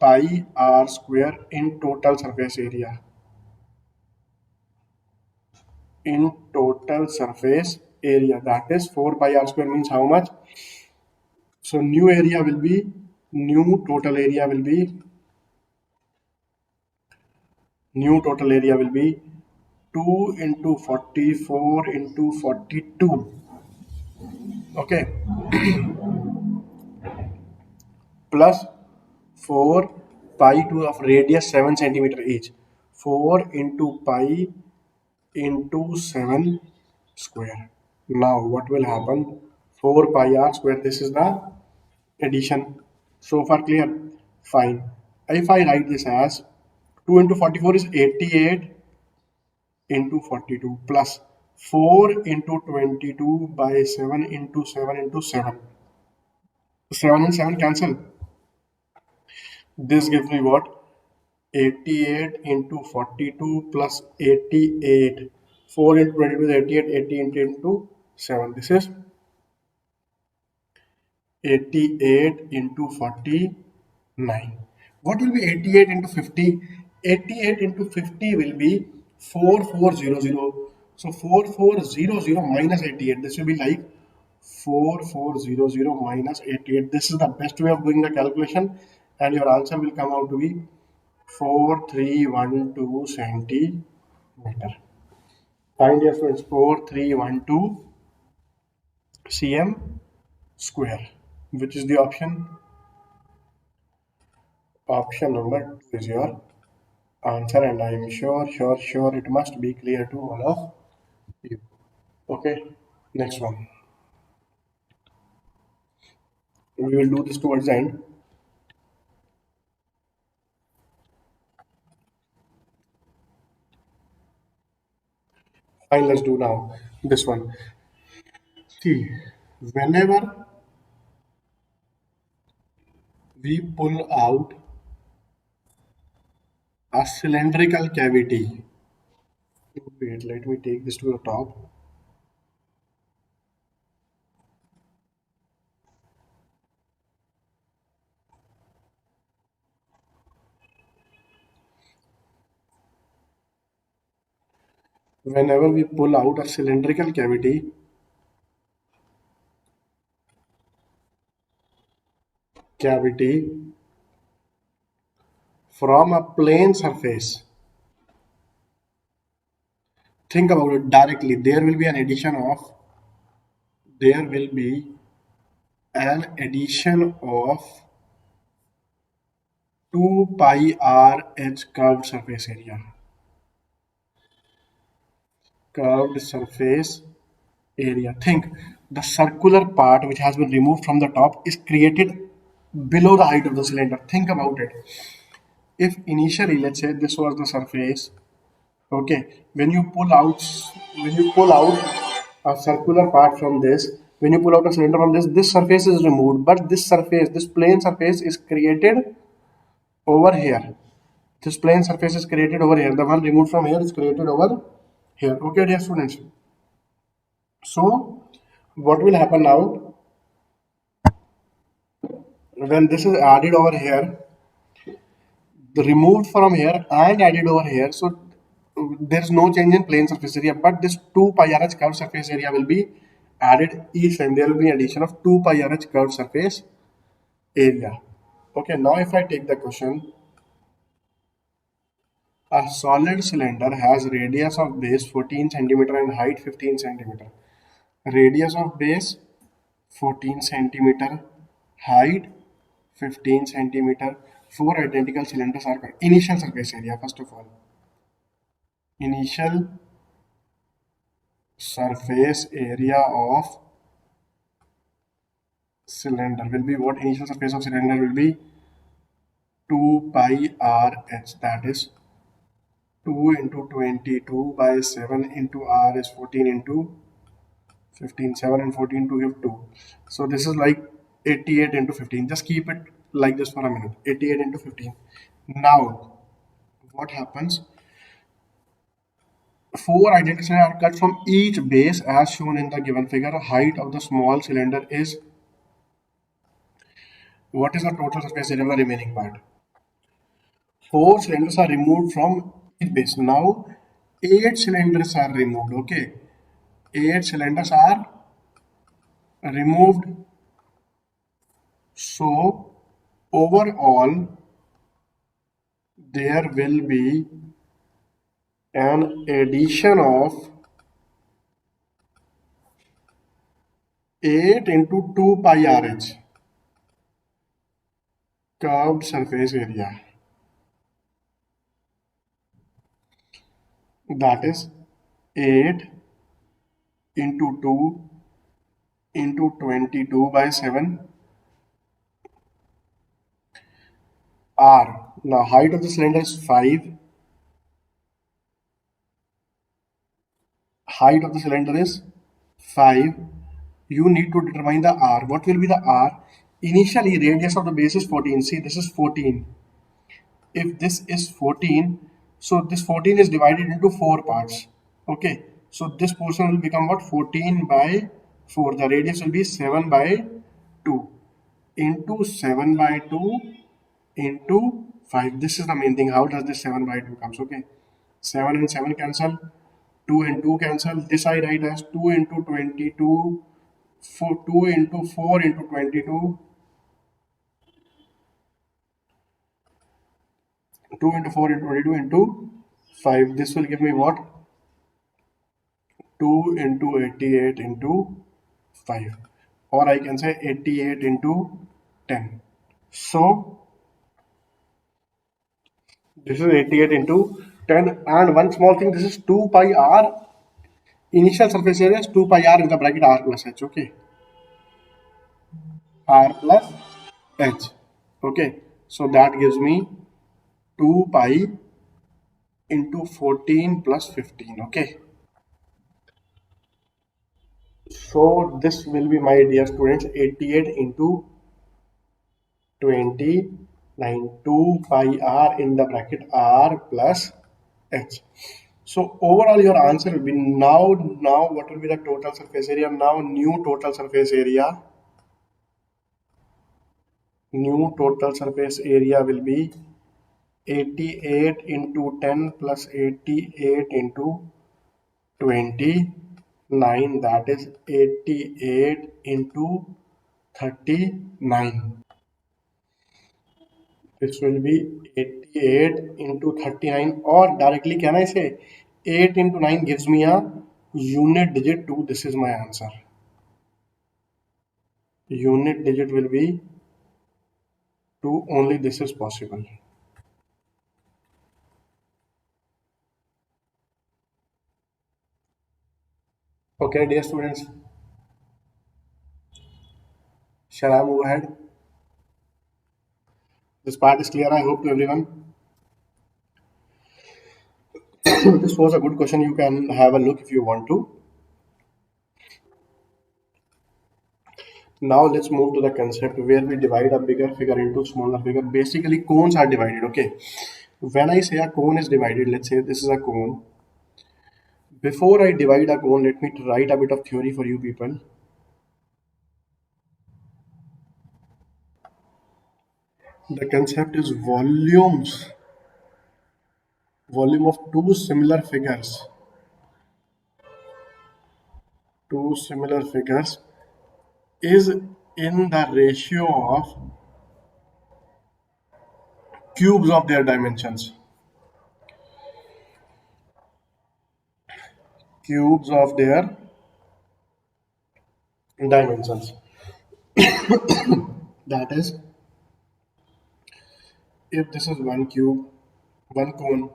Speaker 1: pi r square in total surface area. In total surface area, that is 4 pi r square means how much? So new total area will be new total area will be 2 into 44 into 42. Okay, plus 4 pi to of radius 7 centimeter each. 4 into pi into 7 square. Now what will happen? 4 pi r square. This is the addition. So far clear? Fine. If I write this as 2 into 44 is 88 into 42 plus 4 into 22 by 7 into 7 into 7. 7 and 7 cancel. This gives me what? 88 into 42 plus 88. 4 into 22 is 88. 88 into 7. This is 88 into 49. What will be 88 into 50? 88 into 50 will be 4400. So 4400 minus 88. This will be like 4400 minus 88. This is the best way of doing the calculation, and your answer will come out to be 4312 centimeter. Find your friends 4312 cm square. Which is the option? Option number 2 is your answer, and I am sure it must be clear to all of you. Okay, next one. We will do this towards the end. Fine, let's do now this one. See, whenever we pull out a cylindrical cavity, wait, let me take this to the top. Whenever we pull out a cylindrical cavity, from a plane surface, think about it directly. There will be an addition of 2 pi r h curved surface area. Curved surface area. Think the circular part which has been removed from the top is created below the height of the cylinder. Think about it. If initially, let's say this was the surface Okay, when you pull out a circular part from this, when you pull out a cylinder from this surface is removed, but this surface, this plane surface is created over here. This plane surface is created over here. The one removed from here is created over here. Okay, dear students. So what will happen now when this is added over here, the removed from here and added over here. So there is no change in plane surface area, but this 2 pi RH curved surface area will be added each time. There will be addition of 2 pi RH curved surface area. Okay, now if I take the question, a solid cylinder has radius of base 14 centimeter and height 15 centimeter. Radius of base 14 centimeter, height 15 centimeter. Four identical cylinders are initial surface area. First of all, initial surface area of cylinder will be what? Initial surface of cylinder will be 2 pi RH, that is 2 into 22 by 7 into R is 14 into 15. 7 and 14 to give 2. So this is like 88 into 15. Just keep it like this for a minute. 88 into 15. Now, what happens? Four identical cylinders are cut from each base as shown in the given figure. Height of the small cylinder is, what is the total surface area of the remaining part? Four cylinders are removed from each base. Now, eight cylinders are removed. Okay, eight cylinders are removed. So, overall, there will be an addition of 8 into 2 pi RH curved surface area. That is 8 into 2 into 22 by 7 R. Now height of the cylinder is 5. Height of the cylinder is 5. You need to determine the R. What will be the R? Initially radius of the base is 14. See, this is 14. If this is 14, so this 14 is divided into 4 parts. Okay, so this portion will become what? 14 by 4. The radius will be 7 by 2 into 7 by 2 into 5. This is the main thing. How does this 7 by 2 comes? Okay, 7 and 7 cancel, 2 and 2 cancel. This I write as 2 into 22, 2 into 4 into 22, 2 into 4 into 22 into 5. This will give me what? 2 into 88 into 5, or I can say 88 into 10. So this is 88 into 10, and one small thing, this is 2 pi r. Initial surface area is 2 pi r in the bracket r plus h. Okay, r plus h. Okay, so that gives me 2 pi into 14 plus 15. Okay, so this will be, my dear students, 88 into 29, 2 pi r in the bracket r plus h. So overall your answer will be, now what will be the total surface area? Now new total surface area will be 88 into 10 plus 88 into 29, that is 88 into 39. This will be 88 into 39, or directly can I say 8 into 9 gives me a unit digit 2. This is my answer. Unit digit will be 2, only this is possible. Okay, dear students, shall I move ahead? This part is clear, I hope, to everyone. This was a good question. You can have a look if you want to. Now let's move to the concept where we divide a bigger figure into smaller figure. Basically, cones are divided. Okay. When I say a cone is divided, let's say this is a cone. Before I divide a cone, let me write a bit of theory for you people. The concept is volume of two similar figures is in the ratio of cubes of their dimensions. Cubes of their dimensions. That is, if this is one cube, one cone,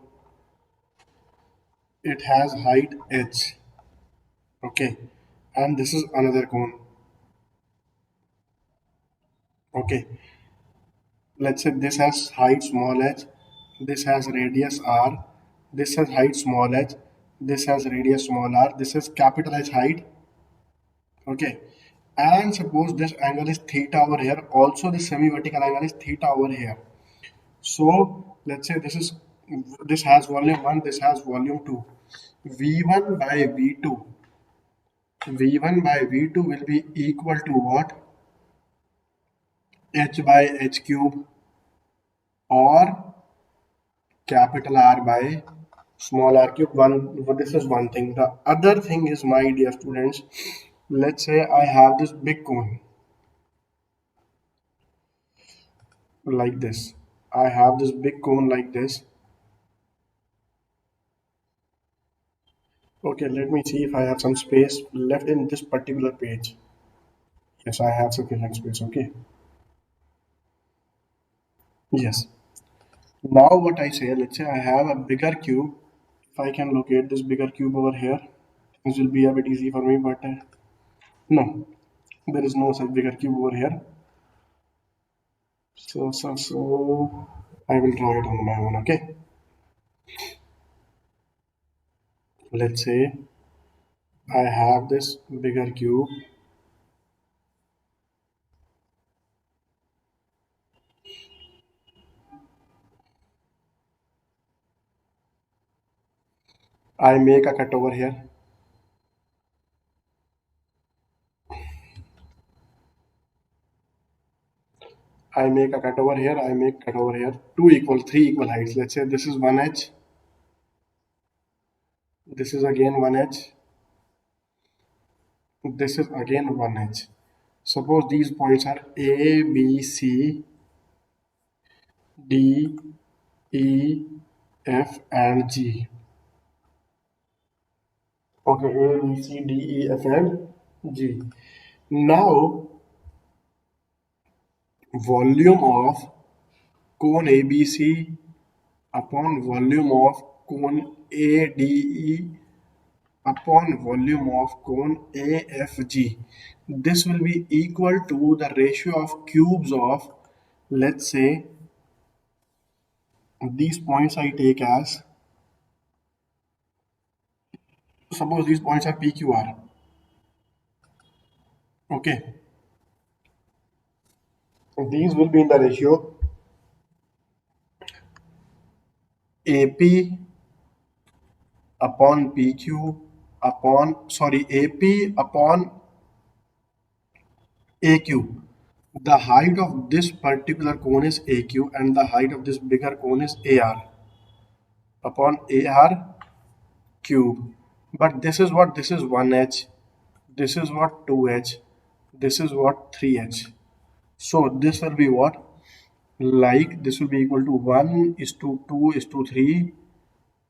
Speaker 1: it has height h. Okay, and this is another cone. Okay, let's say this has height small h, this has radius r, this has height small h, this has radius small r, this is capital H height. Okay, and suppose this angle is theta over here, also the semi-vertical angle is theta over here. So let's say this has volume 1, this has volume 2. V1 by V2, V1 by V2 will be equal to what? H by H cube, or capital R by small r cube. This is one thing. The other thing is, my dear students, let's say I have this big cone like this. I have this big cone like this. Okay, let me see if I have some space left in this particular page. Yes, I have sufficient space. Okay. Yes. Now what I say, let's say I have a bigger cube. If I can locate this bigger cube over here, this will be a bit easy for me, but no, there is no such bigger cube over here. So I will draw it on my own. Okay. Let's say I have this bigger cube. I make a cut over here. I make a cut over here. I make cut over here. Three equal heights. Let's say this is one edge. This is again one edge. This is again one edge. Suppose these points are A, B, C, D, E, F, and G. Okay, A, B, C, D, E, F, and G. Now, volume of cone ABC upon volume of cone ADE upon volume of cone AFG. This will be equal to the ratio of cubes of, let's say, these points I take as, suppose these points are PQR. Okay. These will be in the ratio AP upon PQ AP upon AQ. The height of this particular cone is AQ and the height of this bigger cone is AR upon AR cube. But this is what? This is 1h. This is what? 2h. This is what? 3h. So this will be what? Like this will be equal to 1 is to 2 is to 3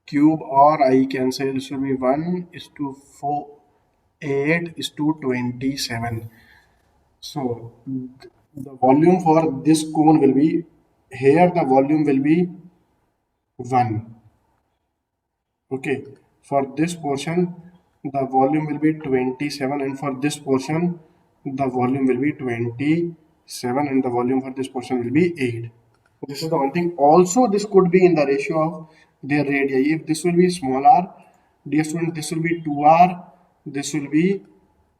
Speaker 1: cube, or I can say this will be 1 is to 4, 8 is to 27. So the volume for this cone will be, here the volume will be 1. Okay, for this portion the volume will be 27, and for this portion the volume will be 27, and the volume for this portion will be 8. This is the one thing. Also, this could be in the ratio of their radii. If this will be small r, dear student, this will be 2r, this will be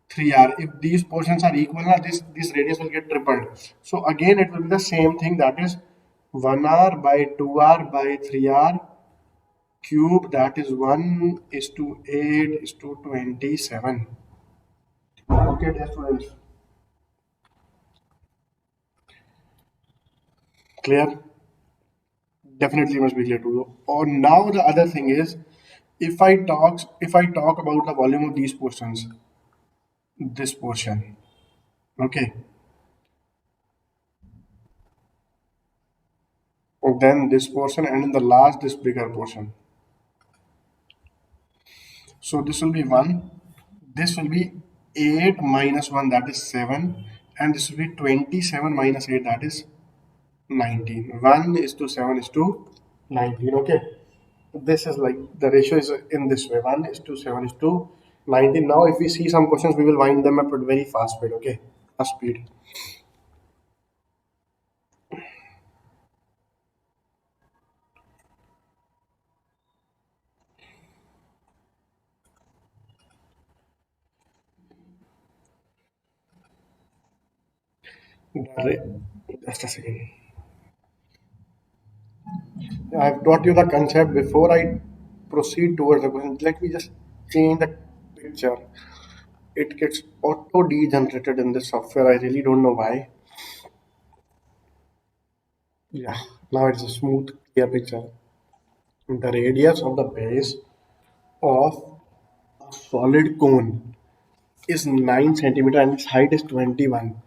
Speaker 1: 3r. If these portions are equal, now this radius will get tripled. So again, it will be the same thing, that is 1r by 2r by 3r cube, that is 1 is to 8 is to 27. Okay, dear students, clear? Definitely must be clear to you. Or now the other thing is, if I talk about the volume of these portions, this portion, okay, then this portion, and in the last this bigger portion. So this will be 1, this will be 8 minus 1, that is 7, and this will be 27 minus 8, that is 19. 1 is to 7 is to 19. Okay, this is like the ratio is in this way, 1 is to 7 is to 19. Now if we see some questions, we will wind them up at very fast speed. Okay, fast speed. Just a second. I've taught you the concept. Before I proceed towards the question, let me just change the picture. It gets auto degenerated in this software. I really don't know why. Yeah, now it's a smooth, clear picture. The radius of the base of a solid cone is 9 centimeter and its height is 21.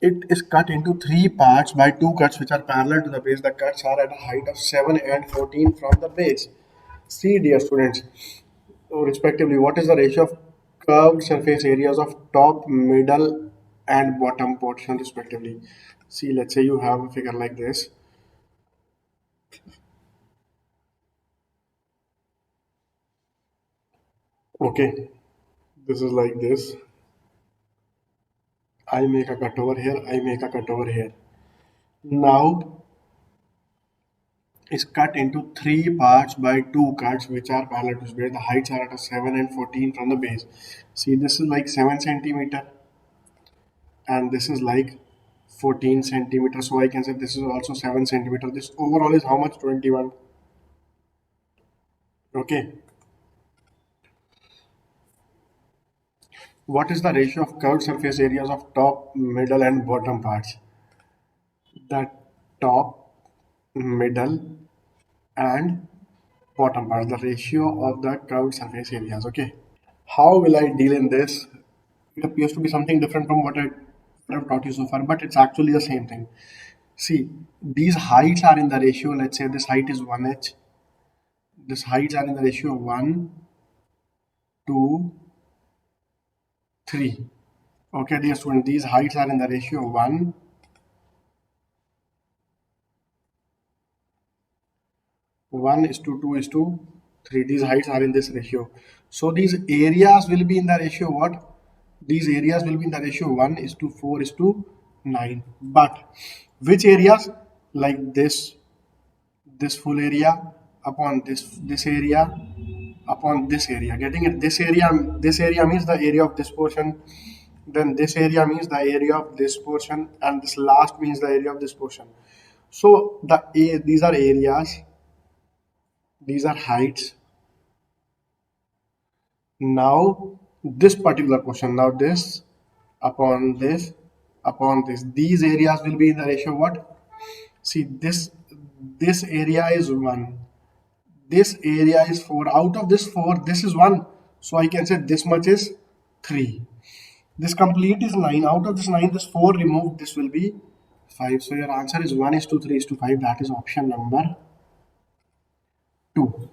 Speaker 1: It is cut into three parts by two cuts which are parallel to the base. The cuts are at a height of 7 and 14 from the base. See, dear students, respectively, what is the ratio of curved surface areas of top, middle, and bottom portion, respectively? See, let's say you have a figure like this. Okay, this is like this. I make a cut over here, I make a cut over here. Now is cut into three parts by two cuts which are parallel to base. The heights are at a 7 and 14 from the base. See, this is like 7 centimeter and this is like 14 centimeter. So I can say this is also 7 centimeter. This overall is how much? 21. Okay. What is the ratio of curved surface areas of top, middle, and bottom parts? The top, middle, and bottom parts. The ratio of the curved surface areas. Okay. How will I deal in this? It appears to be something different from what I've taught you so far, but it's actually the same thing. See, these heights are in the ratio. Let's say this height is 1h. This heights are in the ratio of 1, 2, 3. Okay, dear student, these heights are in the ratio of 1 is to 2 is to 3. These heights are in this ratio. So these areas will be in the ratio what? These areas will be in the ratio 1 is to 4 is to 9. But which areas? Like this full area upon this area upon this area. Getting it? This area means the area of this portion. Then this area means the area of this portion, and this last means the area of this portion. So these are areas, these are heights. Now this particular portion, now this upon this upon this, these areas will be in the ratio what? See, this area is 1, this area is 4. Out of this 4, this is 1, so I can say this much is 3. This complete is 9. Out of this 9, this 4 removed, this will be 5. So your answer is 1 is to 3 is to 5. That is option number 2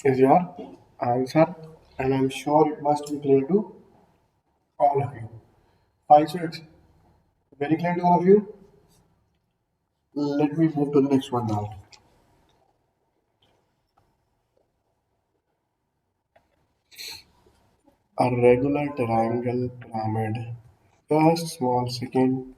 Speaker 1: is your answer, and I'm sure it must be clear to all of you. 5, so it's very clear to all of you. Let me move to the next one now. A regular triangle pyramid. Just small second.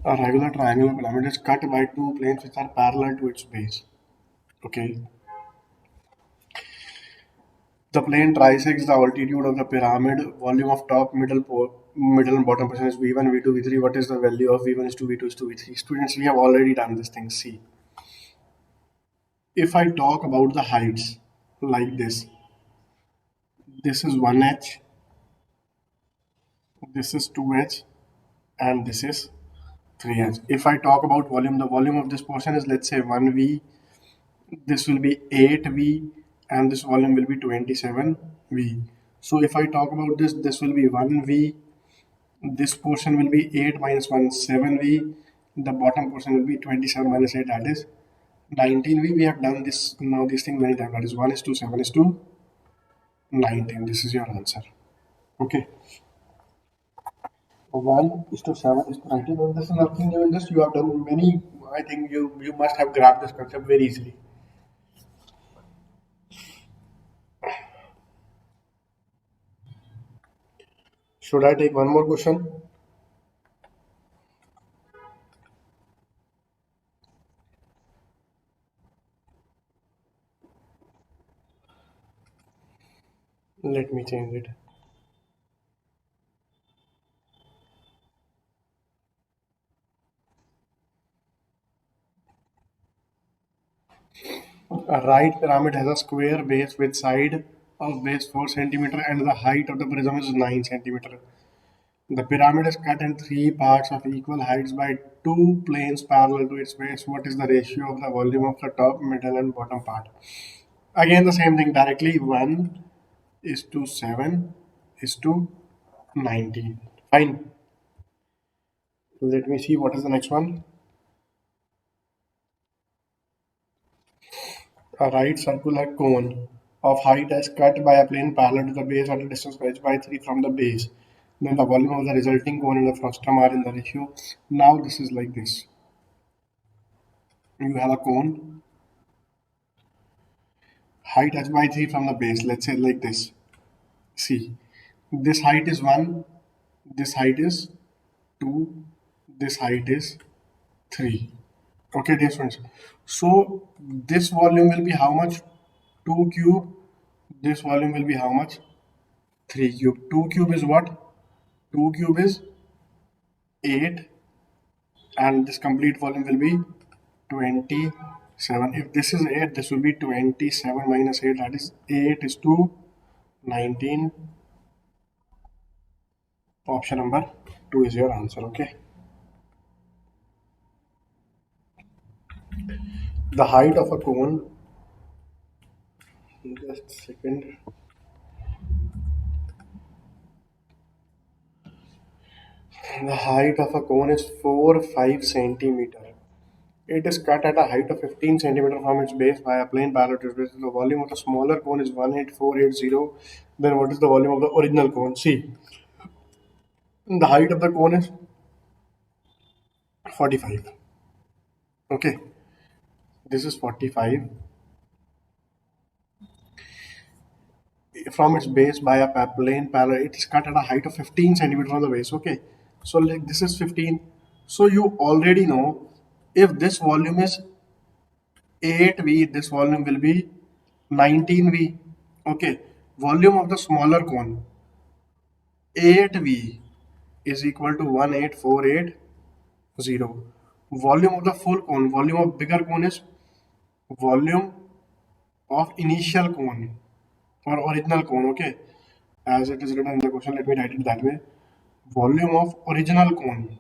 Speaker 1: A regular triangular pyramid is cut by two planes which are parallel to its base. Okay. The plane trisects the altitude of the pyramid. Volume of top, middle and bottom portion is V1, V2, V3. What is the value of V1 is to V2 is to V3? Students, we have already done this thing. See, if I talk about the heights like this is 1h, this is 2h, and this is 3h. If I talk about volume, the volume of this portion is, let's say, 1V, this will be 8V, and this volume will be 27V. So if I talk about this will be 1V, this portion will be 8 minus 1, 7V, the bottom portion will be 27 minus 8, that is 19V. We have done this now, this thing many times, that is 1 is to 7 is to 19. This is your answer. Okay. 1 is to 7 is to 19. And this is nothing new in this. You have done many. I think you must have grabbed this concept very easily. Should I take one more question? Let me change it. A right pyramid has a square base with side of base 4 centimeter and the height of the prism is 9 centimeter. The pyramid is cut in three parts of equal heights by two planes parallel to its base. What is the ratio of the volume of the top, middle, and bottom part? Again, the same thing directly. 1 is to 7 is to 19. Fine. Let me see what is the next one. A right circular cone of height is cut by a plane parallel to the base at a distance h by 3 from the base. Then the volume of the resulting cone and the frustum are in the ratio. Now this is like this. You have a cone, height h by 3 from the base. Let's say like this. See, this height is 1, this height is 2, this height is 3. Okay, dear friends. So this volume will be how much? 2 cube. This volume will be how much? 3 cube. 2 cube is what? 2 cube is 8, and this complete volume will be 27. If this is 8, this will be 27 minus 8, that is 8 is to 19. Option number 2 is your answer. Okay. The height of a cone, just a second. The height of a cone is 5 centimeter. It is cut at a height of 15 centimeter from its base by a plane parallel to its base. The volume of the smaller cone is 18480. Then what is the volume of the original cone? See, the height of the cone is 45. Okay, this is 45. From its base by a plane parallel, it is cut at a height of 15 centimeter from the base. Okay, so like this is 15. So you already know, if this volume is 8V, this volume will be 19V. Okay, volume of the smaller cone 8V is equal to 18480. Volume of the full cone, volume of bigger cone is volume of initial cone or original cone. Okay, as it is written in the question, let me write it that way. Volume of original cone.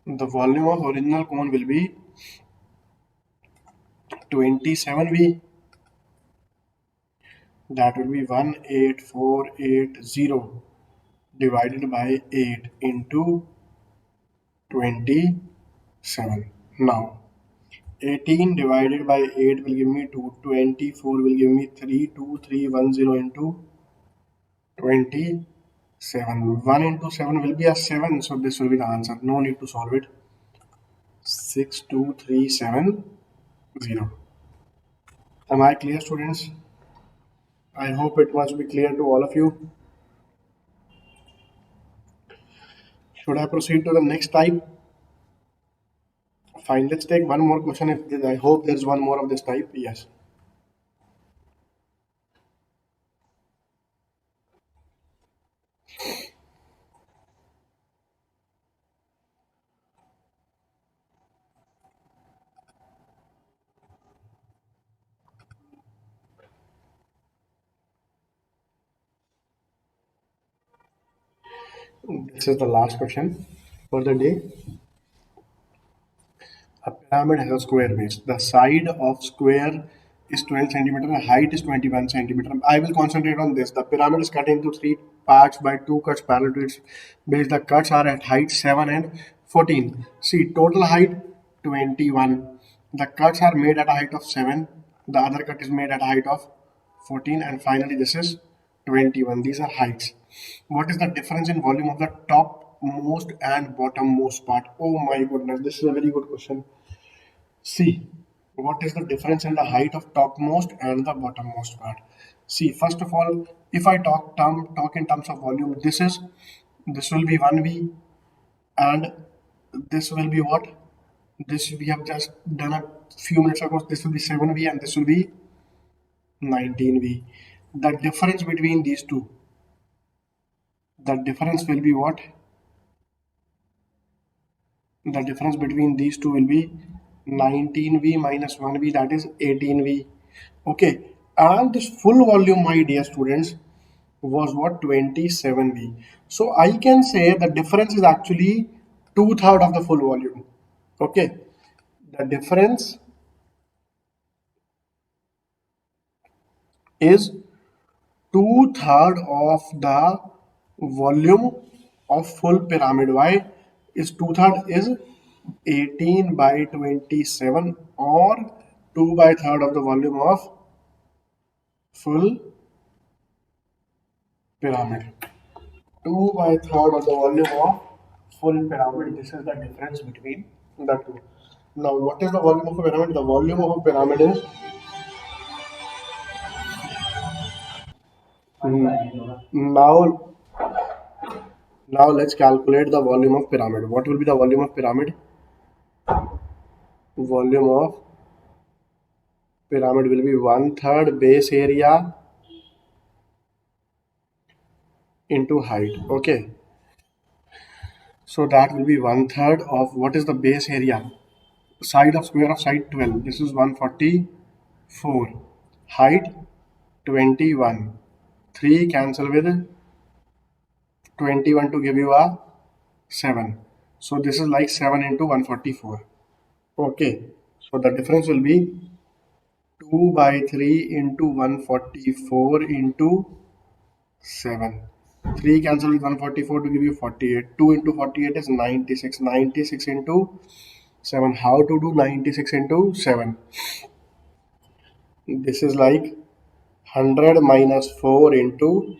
Speaker 1: The volume of original cone will be 27V. That will be 18480 divided by 8 into 27. Now 18 divided by 8 will give me 2, 24 will give me 3, 2, 3, 1, 0 into 27. 1 into 7 will be a 7, so this will be the answer. No need to solve it. 62370. Am I clear, students? I hope it must be clear to all of you. Should I proceed to the next type? Fine, let's take one more question. If I hope there's one more of this type. Yes. This is the last question for the day. A pyramid has a square base. The side of square is 12 centimeter, the height is 21 centimeter. I will concentrate on this. The pyramid is cut into three parts by two cuts parallel to its base. The cuts are at height 7 and 14. See, total height 21. The cuts are made at a height of 7. The other cut is made at a height of 14. And finally, this is 21. These are heights. What is the difference in volume of the topmost and bottommost part? Oh my goodness, this is a very good question. See, what is the difference in the height of topmost and the bottommost part? See, first of all, if I talk in terms of volume, this will be 1V, and this will be what? This we have just done a few minutes ago. This will be 7V and this will be 19V. The difference between these two, the difference will be what? The difference between these two will be 19V minus 1V, that is 18V. Okay, and this full volume, my dear students, was what? 27V. So I can say the difference is actually two-thirds of the full volume. Okay, the difference is two-thirds of the volume of full pyramid. Why is two-thirds? Is 18 by 27, or 2 by third of the volume of full pyramid. 2 by third of the volume of full pyramid. This is the difference between the two. Now, what is the volume of a pyramid? The volume of a pyramid is now. Now let's calculate the volume of pyramid. What will be the volume of pyramid? Volume of pyramid will be one third base area into height. Okay. So that will be one third of what is the base area? Side of square of side 12. This is 144. Height 21. 3 cancel with 21 to give you a 7. So this is like 7 into 144. Okay. So the difference will be 2 by 3 into 144 into 7. 3 cancel with 144 to give you 48. 2 into 48 is 96. 96 into 7. How to do 96 into 7? This is like 100 minus 4 into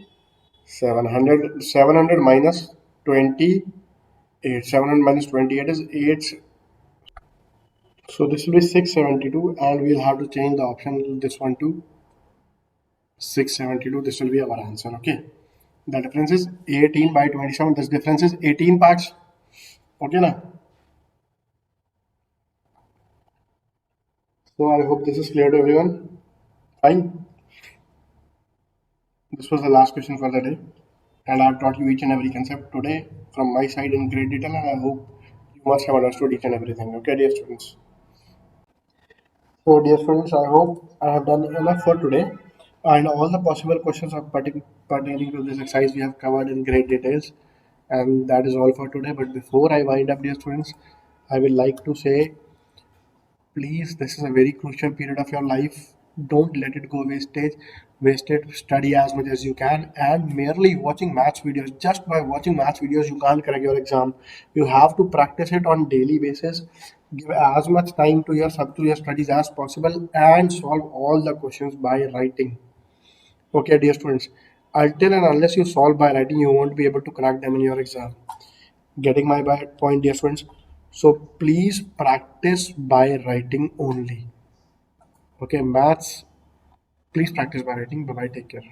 Speaker 1: 700. 700 minus 28. 700 minus 28 is 8. So this will be 672, and we'll have to change the option, this one to 672. This will be our answer. Okay. The difference is 18 by 27. This difference is 18 parts. Okay, now. So I hope this is clear to everyone. Fine. This was the last question for the day, and I've taught you each and every concept today from my side in great detail, and I hope you must have understood each and everything. Okay, dear students. So, dear students, I hope I have done enough for today, and all the possible questions of pertaining to this exercise we have covered in great details, and that is all for today. But before I wind up, dear students, I will like to say, please, this is a very crucial period of your life. Don't let it go wasted. Study as much as you can, and merely watching match videos, just by watching match videos you can't crack your exam. You have to practice it on daily basis. Give as much time to your studies as possible, and solve all the questions by writing. Okay, dear students, until and unless you solve by writing, you won't be able to crack them in your exam. Getting my point, dear friends? So please practice by writing only. Okay, maths, please practice by writing. Bye bye, take care.